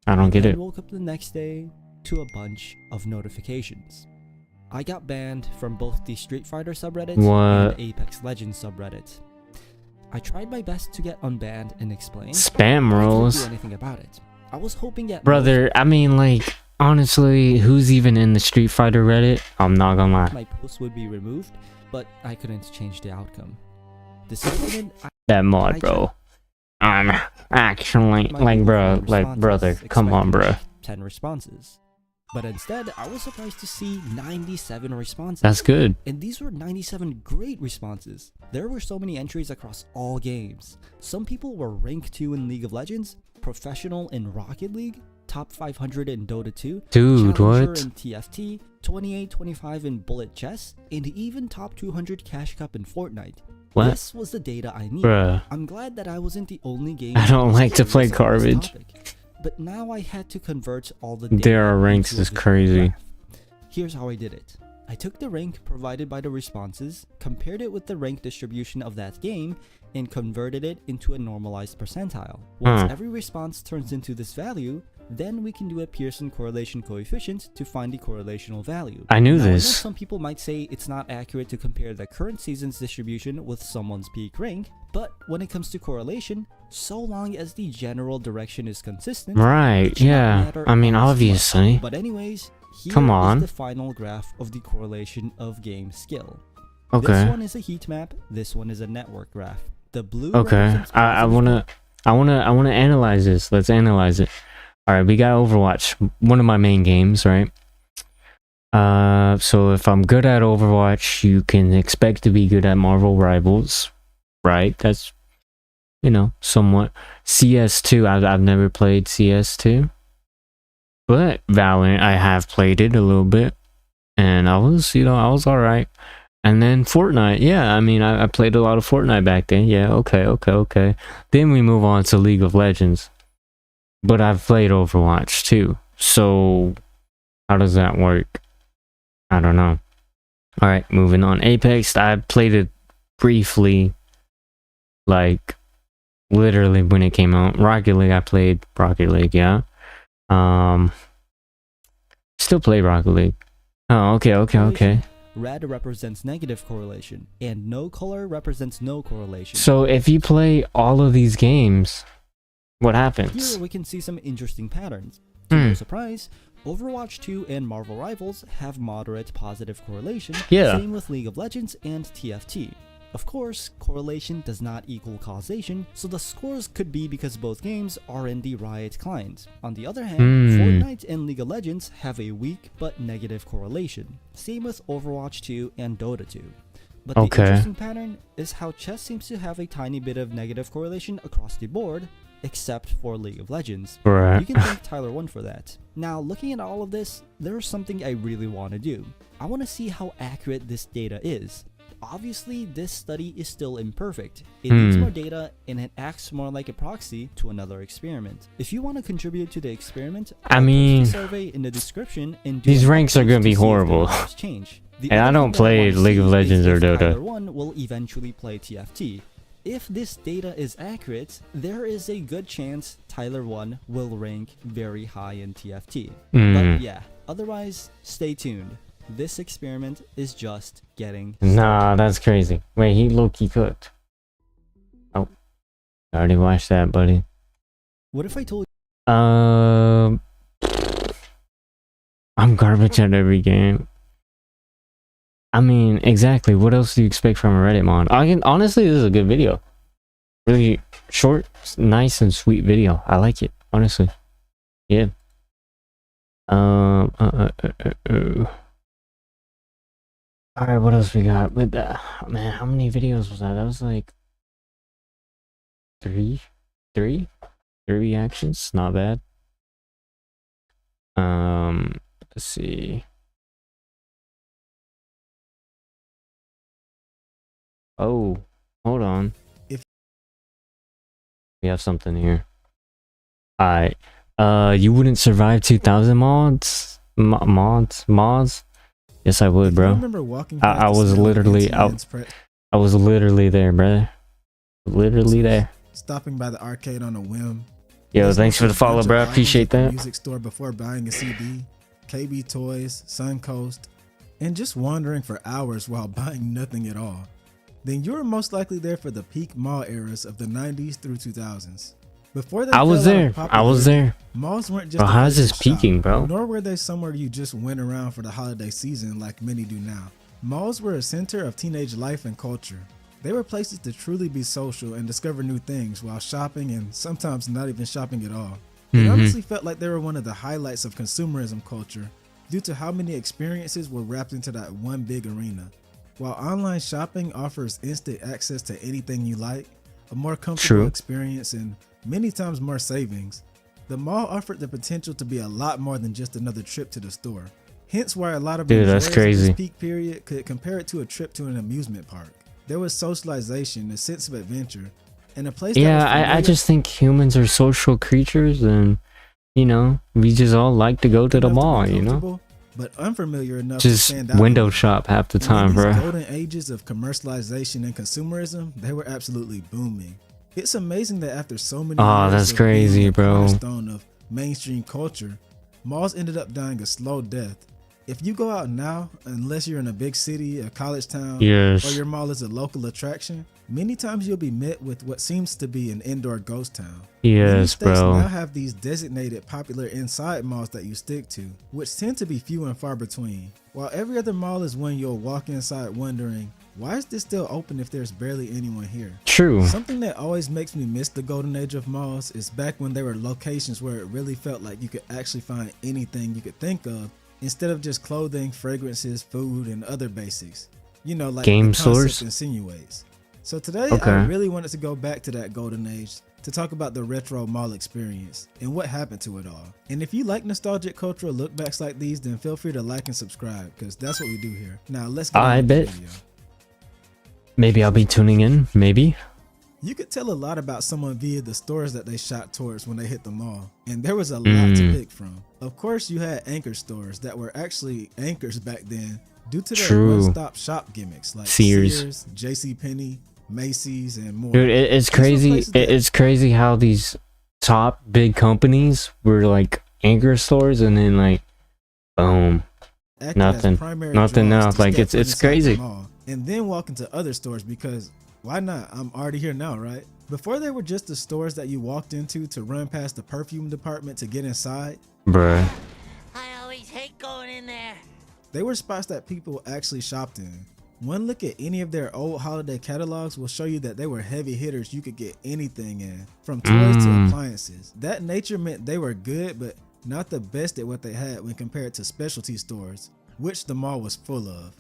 I don't get it. I woke up the next day to a bunch of notifications. I got banned from both the Street Fighter subreddit and Apex Legends subreddit. I tried my best to get unbanned and explain. Spam rules. I couldn't do anything about it. I was hoping at Brother, I mean, like, honestly, who's even in the Street Fighter Reddit? I'm not gonna lie. My post would be removed, but I couldn't change the outcome. Decided that mod, bro. Actually, like, bro, like, brother, come on, bro. 10 responses. But instead, I was surprised to see 97 responses. That's good. And these were 97 great responses. There were so many entries across all games. Some people were rank 2 in League of Legends, professional in Rocket League, top 500 in Dota 2, Dude, Challenger what? in TFT, 28, 25 in Bullet Chess, and even top 200 Cash Cup in Fortnite. What? This was the data I need. Bruh. I'm glad that I wasn't the only game. I don't like to play on this garbage. topic, but now I had to convert all the There are data ranks into a is visual crazy. graph. Here's how I did it. I took the rank provided by the responses, compared it with the rank distribution of that game, and converted it into a normalized percentile. Once every response turns into this value, then we can do a Pearson correlation coefficient to find the correlational value. I knew Now, know this. some people might say it's not accurate to compare the current season's distribution with someone's peak rank, but when it comes to correlation, so long as the general direction is consistent, Right, it should not yeah. matter I mean, as much. obviously. But anyways, here Come on. is the final graph of the correlation of game skill. Okay. This one is a heat map, this one is a network graph. The blue Okay. represents I wanna analyze this. Let's analyze it. Alright, we got Overwatch, one of my main games, right? So if I'm good at Overwatch, you can expect to be good at Marvel Rivals, right? That's, you know, somewhat. CS2, I've never played CS2, but Valorant, I have played it a little bit, and I was alright. And then Fortnite, yeah, I mean, I played a lot of Fortnite back then. Yeah, okay. Then we move on to League of Legends. But I've played Overwatch too. So, how does that work? I don't know. Alright, moving on. Apex, I played it briefly. Like, literally when it came out. Rocket League, I played Rocket League, yeah. Still play Rocket League. Oh, okay. Red represents negative correlation, and no color represents no correlation. So if you play all of these games, what happens? Here we can see some interesting patterns. To no surprise, Overwatch 2 and Marvel Rivals have moderate positive correlation, Yeah. same with League of Legends and TFT. Of course, correlation does not equal causation, so the scores could be because both games are in the Riot client. On the other hand, Fortnite and League of Legends have a weak but negative correlation. Same with Overwatch 2 and Dota 2. But the interesting pattern is how chess seems to have a tiny bit of negative correlation across the board, except for League of Legends. Right. You can thank Tyler 1 for that. Now, looking at all of this, there's something I really want to do. I want to see how accurate this data is. Obviously, this study is still imperfect. It needs more data, and it acts more like a proxy to another experiment. If you want to contribute to the experiment, I mean, post the survey in the description and do these a ranks are post gonna be to see if the horrible. numbers change. The And I other don't thing that play want to League of see Legends is or if Dota. Tyler 1 will eventually play TFT. If this data is accurate, there is a good chance Tyler 1 will rank very high in TFT. But yeah, otherwise, stay tuned. This experiment is just getting started. Nah, that's crazy. Wait, he low-key cooked. Oh, I already watched that, buddy. What if I told I'm garbage at every game. I mean, exactly. What else do you expect from a Reddit mod? Honestly, this is a good video. Really short, nice, and sweet video. I like it, honestly. Yeah. Alright, what else we got? With that, man, how many videos was that? That was like three reactions. Not bad. Let's see. Oh, hold on. We have something here. Alright. You wouldn't survive 2000 mods? Mods? Yes, I would, bro. I was literally I was literally there, brother. Literally there. Stopping by the arcade on a whim. Yo, thanks for the follow, bro. Appreciate that. Music store before buying a CD. KB Toys, Suncoast, and just wandering for hours while buying nothing at all. Then you're most likely there for the peak mall eras of the 90s through 2000s. Before they I was fell out there. of I was popularity, there. Malls weren't just Bro, a how's place this to shop, peaking, bro? Nor were they somewhere you just went around for the holiday season like many do now. Malls were a center of teenage life and culture. They were places to truly be social and discover new things while shopping and sometimes not even shopping at all. It honestly felt like they were one of the highlights of consumerism culture due to how many experiences were wrapped into that one big arena. While online shopping offers instant access to anything you like, a more comfortable experience and many times more savings, The mall offered the potential to be a lot more than just another trip to the store. Hence why a lot of Dude, that's enjoyers of crazy. this peak period could compare it to a trip to an amusement park. There was socialization, a sense of adventure, and a place that was Yeah, I familiar just think humans are social creatures, and you know, we just all like to go to the enough to be mall, you know? comfortable, but unfamiliar enough to Just stand out. window shop half the And in time, these bro. golden ages of commercialization and consumerism, they were absolutely booming. It's amazing that after so many Oh, years that's of being crazy, a bro. cornerstone of mainstream culture, malls ended up dying a slow death. If you go out now, unless you're in a big city, a college town, Yes. or your mall is a local attraction, many times you'll be met with what seems to be an indoor ghost town. Many Yes, states bro. now have these designated popular inside malls that you stick to, which tend to be few and far between. While every other mall is one you'll walk inside wondering, why is this still open if there's barely anyone here? True. Something that always makes me miss the golden age of malls is back when there were locations where it really felt like you could actually find anything you could think of instead of just clothing, fragrances, food, and other basics. You know, like Game the concept stores? insinuates. So today Okay. I really wanted to go back to that golden age to talk about the retro mall experience and what happened to it all. And if you like nostalgic cultural look backs like these, then feel free to like and subscribe, because that's what we do here. Now let's get I on with the bet. video. Maybe I'll be tuning in. Maybe. You could tell a lot about someone via the stores that they shot towards when they hit the mall, and there was a lot to pick from. Of course, you had anchor stores that were actually anchors back then due to their True. one-stop shop gimmicks like Sears. JCPenney, Macy's, and more. Dude, it's These were crazy. places that- It's crazy how these top big companies were like anchor stores, and then like, boom, acted as nothing, primary nothing draws else. to Like step it's foot inside the crazy. mall, and then walk into other stores because why not? I'm already here now, right? Before they were just the stores that you walked into to run past the perfume department to get inside. Bruh. I always hate going in there. They were spots that people actually shopped in. One look at any of their old holiday catalogs will show you that they were heavy hitters you could get anything in, from toys to appliances. That nature meant they were good, but not the best at what they had when compared to specialty stores, which the mall was full of.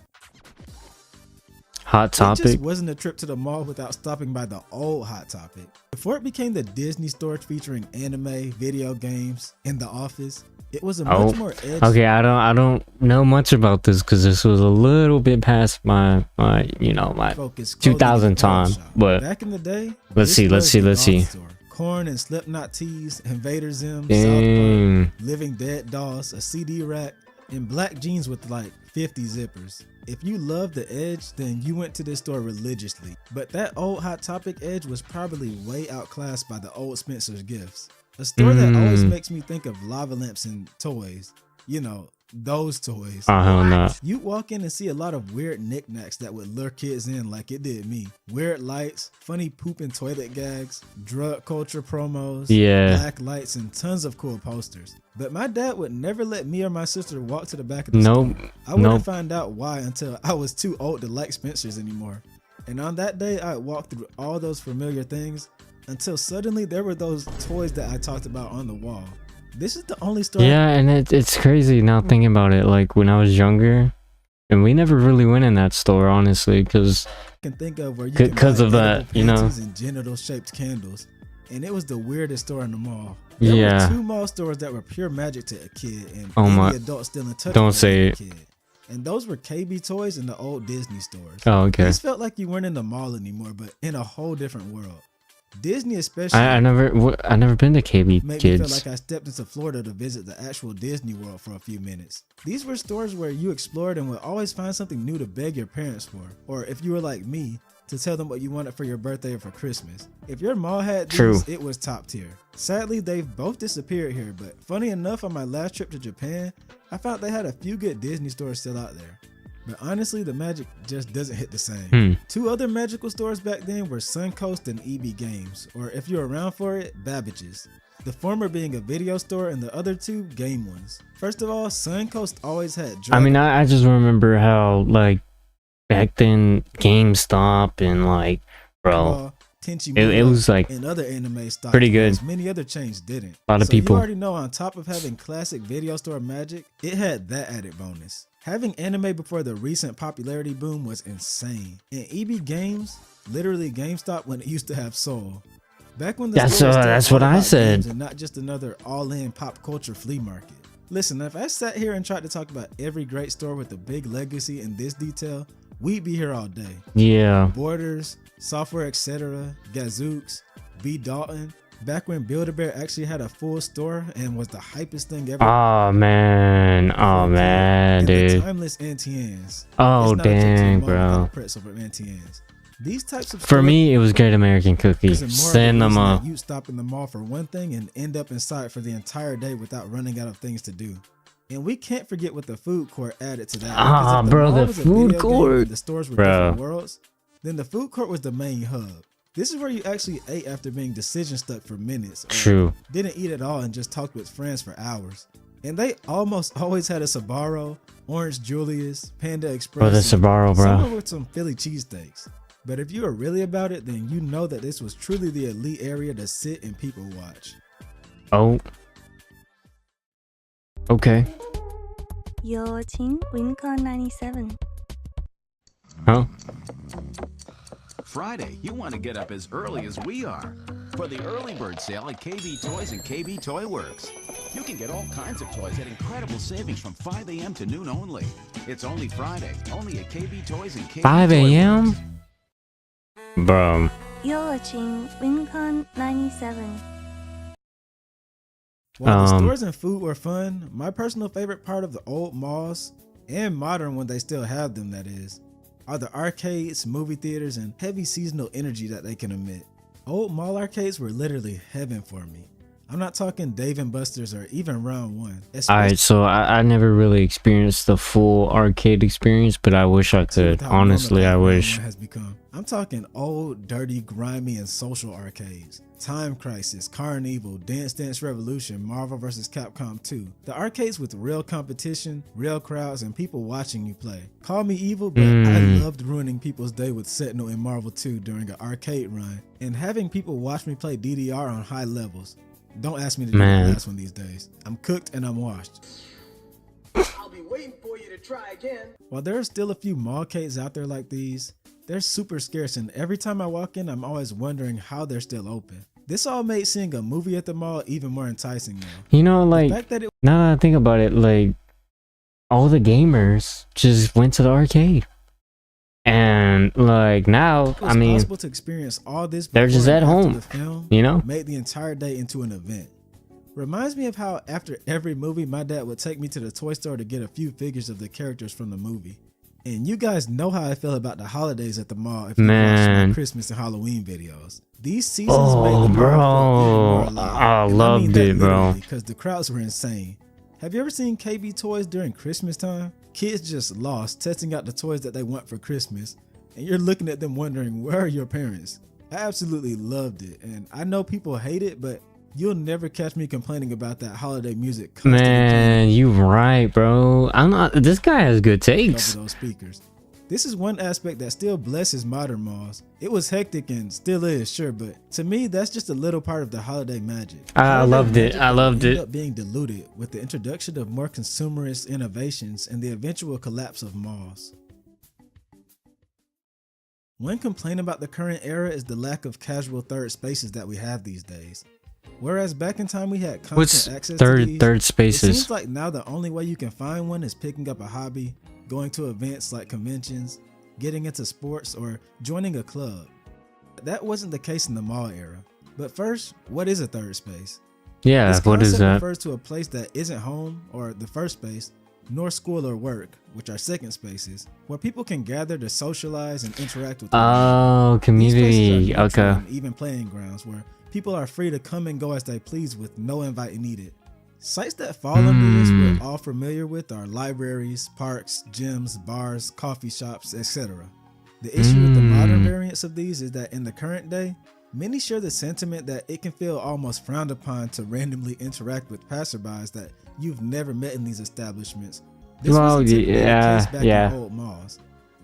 Hot It just topic. wasn't a trip to the mall without stopping by the old Hot Topic. Before it became the Disney store featuring anime, video games, and The Office, it was a much more edgy. Okay, I don't know much about this because this was a little bit past my Focus 2000 time. But back in the day, let's see. Korn and Slipknot tees, Invader Zim, South Dang. Park, Living Dead dolls, a CD rack, and black jeans with like 50 zippers. If you loved the Edge, then you went to this store religiously. But that old Hot Topic Edge was probably way outclassed by the old Spencer's Gifts. A store that always makes me think of lava lamps and toys. You know, those toys. Oh, hell no. You walk in and see a lot of weird knickknacks that would lure kids in like it did me. Weird lights, funny poop and toilet gags, drug culture promos, Yeah. black lights, and tons of cool posters. But my dad would never let me or my sister walk to the back of the Nope. store. I wouldn't Nope. find out why until I was too old to like Spencer's anymore. And on that day, I walked through all those familiar things until suddenly there were those toys that I talked about on the wall. This is the only store. Yeah, and it's crazy now thinking about it. Like when I was younger, and we never really went in that store, honestly, because can think of where you can because buy of that, edible you know. panties and genital shaped candles, and it was the weirdest store in the mall. There Yeah. were 2 mall stores that were pure magic to a kid, and Oh any my- adult still in touch don't with say a it. kid. And those were KB Toys and the old Disney stores. Oh, okay. These felt like you weren't in the mall anymore, but in a whole different world. Disney especially. I never been to KB made me feel Kids. like I stepped into Florida to visit the actual Disney World for a few minutes. These were stores where you explored and would always find something new to beg your parents for, or if you were like me, to tell them what you wanted for your birthday or for Christmas. If your mall had these, True. it was top tier. Sadly, they've both disappeared here, but funny enough, on my last trip to Japan, I found they had a few good Disney stores still out there. But honestly, the magic just doesn't hit the same. 2 other magical stores back then were Suncoast and EB Games, or if you're around for it, Babbage's. The former being a video store and the other 2 game ones. First of all, Suncoast always had I mean, I just remember how like back then GameStop and like, bro, Tenchi it Muyo was like and other anime stocks, pretty good. whereas many other chains didn't. A lot of So people. You already know, on top of having classic video store magic, it had that added bonus. Having anime before the recent popularity boom was insane. And EB Games, literally GameStop when it used to have Soul. Back when the That's store was still that's all what I about said. games and not just another all-in pop culture flea market. Listen, if I sat here and tried to talk about every great store with a big legacy in this detail, we'd be here all day. Yeah. Borders, Software Etc., Gazooks, B. Dalton. Back when Build-A-Bear actually had a full store and was the hypest thing ever. Oh man. Oh man, And the dude. timeless NTNs. Oh It's not a trip to the dang, mall without bro. a pretzel from NTNs. These types of For stores me, it was Great American Cookie. isn't more of the reason Cinema. that you'd stop in the mall for one thing and end up inside for the entire day without running out of things to do. And we can't forget what the food court added to that. Ah, Because if bro, mall the was a food video game court. and the stores were Bro. different worlds, then the food court was the main hub. This is where you actually ate after being decision stuck for minutes. Or True. didn't eat at all and just talked with friends for hours. And they almost always had a Sbarro, Orange Julius, Panda Express. Oh, the and Sbarro, bro. somewhere with some Philly cheesesteaks. But if you are really about it, then you know that this was truly the elite area to sit and people watch. Oh. Okay. 有请 Wincon 97. Huh? Friday, you want to get up as early as we are for the early bird sale at KB Toys and KB Toy Works. You can get all kinds of toys at incredible savings from 5 a.m. to noon only. It's only Friday, only at KB Toys and KB 5 Toy a.m. Works. Bro. 有请 Wincon 97. While the stores and food were fun, my personal favorite part of the old malls, and modern when they still have them that is, are the arcades, movie theaters, and heavy seasonal energy that they can emit. Old mall arcades were literally heaven for me. I'm not talking Dave & Buster's or even Round 1. Alright, so I never really experienced the full arcade experience, but I wish I could. Honestly, I wish. Has become. I'm talking old, dirty, grimy, and social arcades. Time Crisis, Carnival, Dance Dance Revolution, Marvel vs. Capcom 2. The arcades with real competition, real crowds, and people watching you play. Call me evil, but I loved ruining people's day with Sentinel in Marvel 2 during an arcade run, and having people watch me play DDR on high levels. Don't ask me to do the last one these days. I'm cooked and I'm washed. I'll be waiting for you to try again. While there are still a few mallcades out there like these, they're super scarce, and every time I walk in, I'm always wondering how they're still open. This all made seeing a movie at the mall even more enticing now. You know, like, fact that it- now that I think about it, like, all the gamers just went to the arcade. And, like, now, It was I mean, possible to experience all this they're just before at and after home, the film you know? made the entire day into an event. Reminds me of how after every movie, my dad would take me to the toy store to get a few figures of the characters from the movie. And you guys know how I feel about the holidays at the mall if you watch Man. my Christmas and Halloween videos. These seasons made Oh, the mall feel even more bro. alive. I And loved mean that it, bro. literally, because the crowds were insane. Have you ever seen KB Toys during Christmas time? Kids just lost testing out the toys that they want for Christmas, and you're looking at them wondering, where are your parents? I absolutely loved it, and I know people hate it, but you'll never catch me complaining about that holiday music constantly Man, you right, bro. I'm not. This guy has good playing takes. over those speakers. This is one aspect that still blesses modern malls. It was hectic and still is, sure, but to me, that's just a little part of the holiday magic. I Holiday loved it. magic I will loved end it. up being diluted with the introduction of more consumerist innovations and the eventual collapse of malls. One complaint about the current era is the lack of casual third spaces that we have these days. Whereas back in time we had constant What's access third- to these, third It spaces? seems like now the only way you can find one is picking up a hobby, going to events like conventions, getting into sports, or joining a club. That wasn't the case in the mall era. But first, what is a third space? Yeah, This what is concept that? refers to a place that isn't home or the first space, nor school or work, which are second spaces, where people can gather to socialize and interact with one another. Oh, These community. spaces are neutral Okay. and even playing grounds where people are free to come and go as they please with no invite needed. Sites that fall under this we're all familiar with are libraries, parks, gyms, bars, coffee shops, etc. The issue with the modern variants of these is that in the current day, many share the sentiment that it can feel almost frowned upon to randomly interact with passerbys that you've never met in these establishments. This Well, wasn't typically the yeah, case back yeah. in old malls.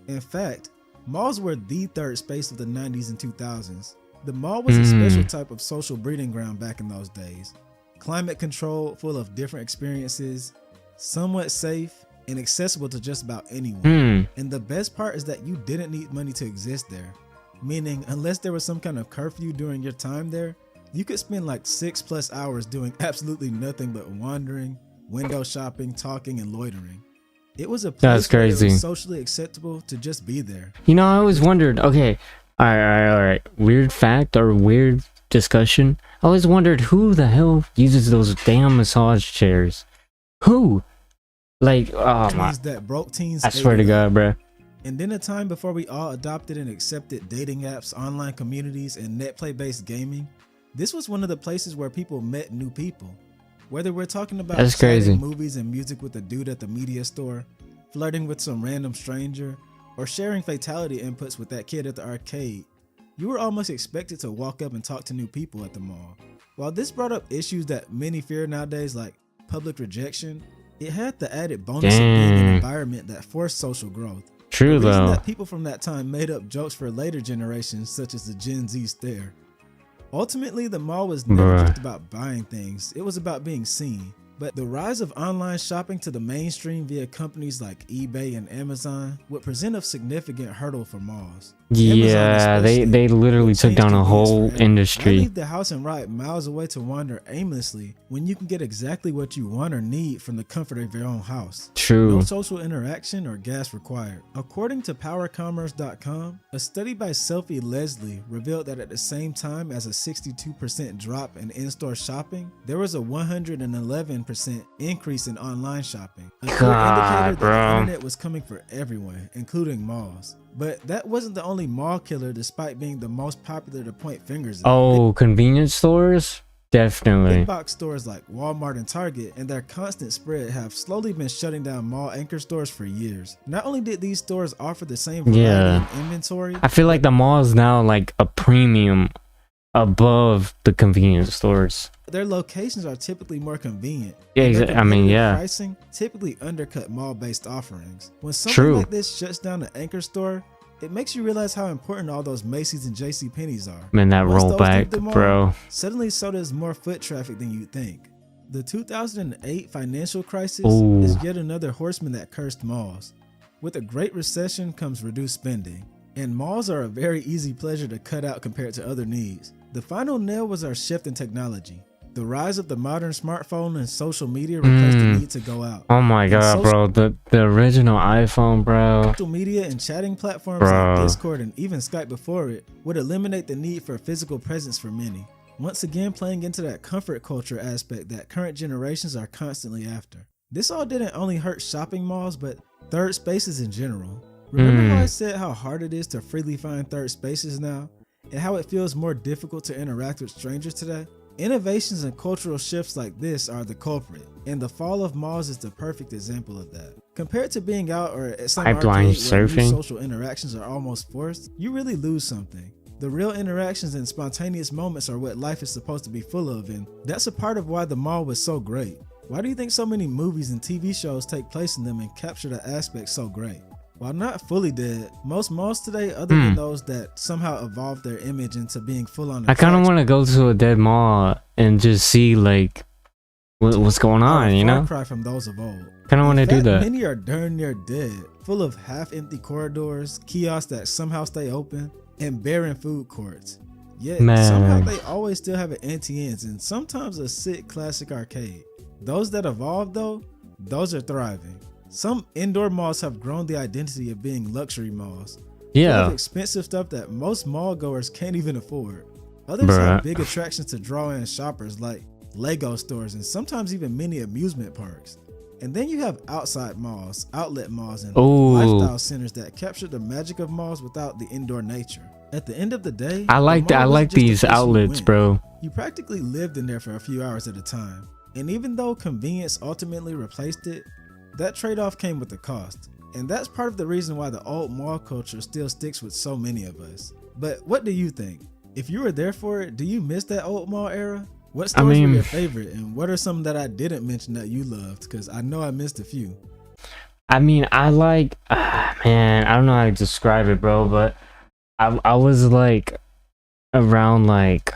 In fact, malls were the third space of the 90s and 2000s. The mall was a special type of social breeding ground back in those days. Climate controlled, full of different experiences, somewhat safe, and accessible to just about anyone. And the best part is that you didn't need money to exist there. Meaning, unless there was some kind of curfew during your time there, You could spend like 6+ hours doing absolutely nothing but wandering, window shopping, talking, and loitering. It was a place where it was socially acceptable to just be there. You know, I always wondered, okay, all right. Weird fact or weird discussion. I always wondered who the hell uses those damn massage chairs. Who? Like, oh my. That broke teens I swear to God, bruh. And then a time before we all adopted and accepted dating apps, online communities, and netplay-based gaming, this was one of the places where people met new people. Whether we're talking about That's crazy. movies and music with a dude at the media store, flirting with some random stranger, or sharing fatality inputs with that kid at the arcade, you were almost expected to walk up and talk to new people at the mall. While this brought up issues that many fear nowadays, like public rejection, it had the added bonus of being an environment that forced social growth. True the reason though. that people from that time made up jokes for later generations, such as the Gen Z stare. Ultimately, the mall was never just about buying things, it was about being seen. But the rise of online shopping to the mainstream via companies like eBay and Amazon would present a significant hurdle for malls. Yeah, they literally took down a whole Why industry. leave the house and ride miles away to wander aimlessly when you can get exactly what you want or need from the comfort of your own house? True. No social interaction or gas required. According to PowerCommerce.com, a study by Sophie Leslie revealed that at the same time as a 62% drop in in-store shopping, there was a 111% increase in online shopping. A clear indicator that the internet was coming for everyone, including malls. But that wasn't the only mall killer, despite being the most popular to point fingers at. Oh, convenience stores? Definitely. Big box stores like Walmart and Target and their constant spread have slowly been shutting down mall anchor stores for years. Not only did these stores offer the same variety of inventory, I feel like the mall is now like a premium above the convenience stores. their locations are typically more convenient. Yeah, and their exactly. I mean, yeah. Pricing typically undercut mall-based offerings. When something like this shuts down the anchor store, it makes you realize how important all those Macy's and JCPenney's are. Man, that Once those rollback, leave the mall, bro. Suddenly, so does more foot traffic than you'd think. The 2008 financial crisis Ooh. is yet another horseman that cursed malls. With a great recession comes reduced spending, and malls are a very easy pleasure to cut out compared to other needs. The final nail was our shift in technology. The rise of the modern smartphone and social media replaced the need to go out. Oh my god, bro. The original iPhone, bro. Social media and chatting platforms Bro. like Discord and even Skype before it would eliminate the need for physical presence for many. Once again playing into that comfort culture aspect that current generations are constantly after. This all didn't only hurt shopping malls, but third spaces in general. Remember how I said how hard it is to freely find third spaces now? And how it feels more difficult to interact with strangers today? Innovations and cultural shifts like this are the culprit, and the fall of malls is the perfect example of that. Compared to being out or at some Pipeline arcade where new surfing. social interactions are almost forced, you really lose something. The real interactions and spontaneous moments are what life is supposed to be full of, and that's a part of why the mall was so great. Why do you think so many movies and TV shows take place in them and capture the aspect so great? While not fully dead, most malls today, other than those that somehow evolved their image into being full-on I kind of want to go to a dead mall and just see like what's going on, you know? Far cry from those of old. Kind of want to In do fact, that. Many are darn near dead, full of half-empty corridors, kiosks that somehow stay open, and barren food courts. Yet somehow Man. they always still have an Auntie Anne's and sometimes a sick classic arcade. Those that evolved though, those are thriving. Some indoor malls have grown the identity of being luxury malls. Yeah. Full of expensive stuff that most mall goers can't even afford. Others Bruh. have big attractions to draw in shoppers like Lego stores and sometimes even mini amusement parks. And then you have outside malls, outlet malls, and Ooh. lifestyle centers that capture the magic of malls without the indoor nature. At the end of the day, I like the mall wasn't just a these place you outlets, went. bro. You practically lived in there for a few hours at a time. And even though convenience ultimately replaced it, that trade-off came with a cost. And that's part of the reason why the old mall culture still sticks with so many of us. But what do you think? If you were there for it, do you miss that old mall era? What stores were your favorite, and what are some that I didn't mention that you loved? Because I know I missed a few. I mean, I like, man, I don't know how to describe it, bro, but I was like around like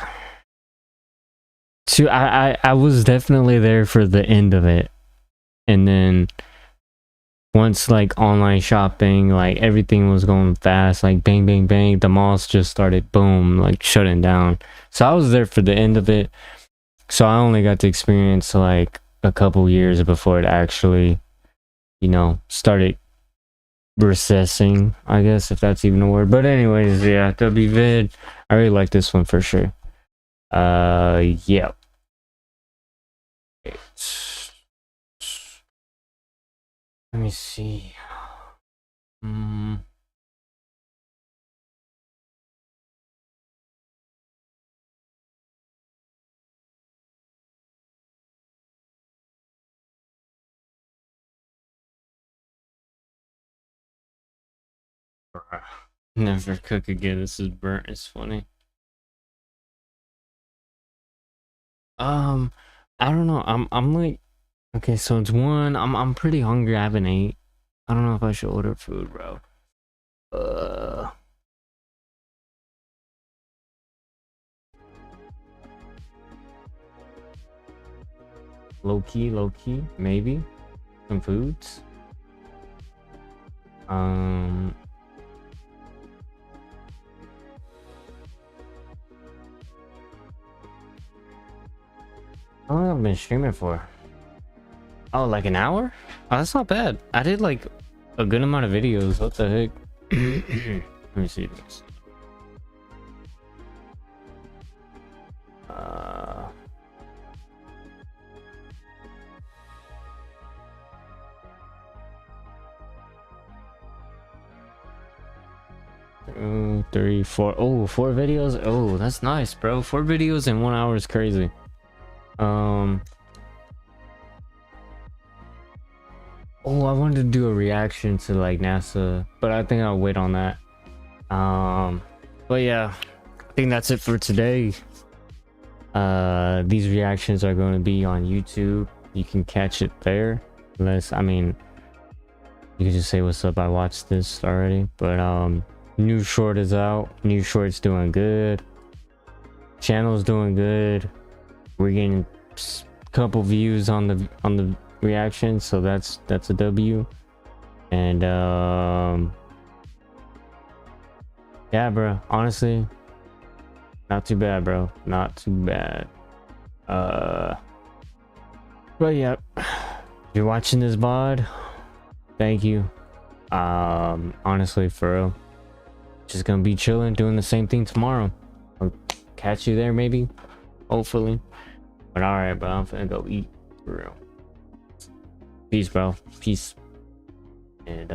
I was definitely there for the end of it, and then once like online shopping, like everything was going fast, like bang bang bang, the malls just started boom, like shutting down. So I was there for the end of it, so I only got to experience like a couple years before it actually, you know, started recessing, I guess, if that's even a word. But anyways, yeah, WVid, I really like this one for sure. Yeah. Let me see. Never cook again. This is burnt. It's funny. I don't know. I'm like, okay, so it's 1. I'm pretty hungry. I haven't ate. I don't know if I should order food, bro. Low key, maybe some foods. How long have I been streaming for? Oh, like an hour? Oh, that's not bad. I did like a good amount of videos. What the heck? Let me see this. Two, 3, 4. Oh, 4 videos. Oh, that's nice, bro. 4 videos in 1 hour is crazy. Oh, I wanted to do a reaction to like NASA, but I think I'll wait on that. But yeah, I think that's it for today. These reactions are going to be on YouTube. You can catch it there. Unless, I mean, you can just say what's up. I watched this already, but new short is out. New short's doing good. Channel's doing good. We're getting a couple views on the reaction, so that's a W. And yeah, bro, honestly, not too bad, bro, not too bad. But yeah, if you're watching this VOD, thank you. Honestly, for real, just gonna be chilling, doing the same thing tomorrow. I'll catch you there, maybe, hopefully. But alright, bro, I'm finna go eat, for real. Peace, bro. Peace. And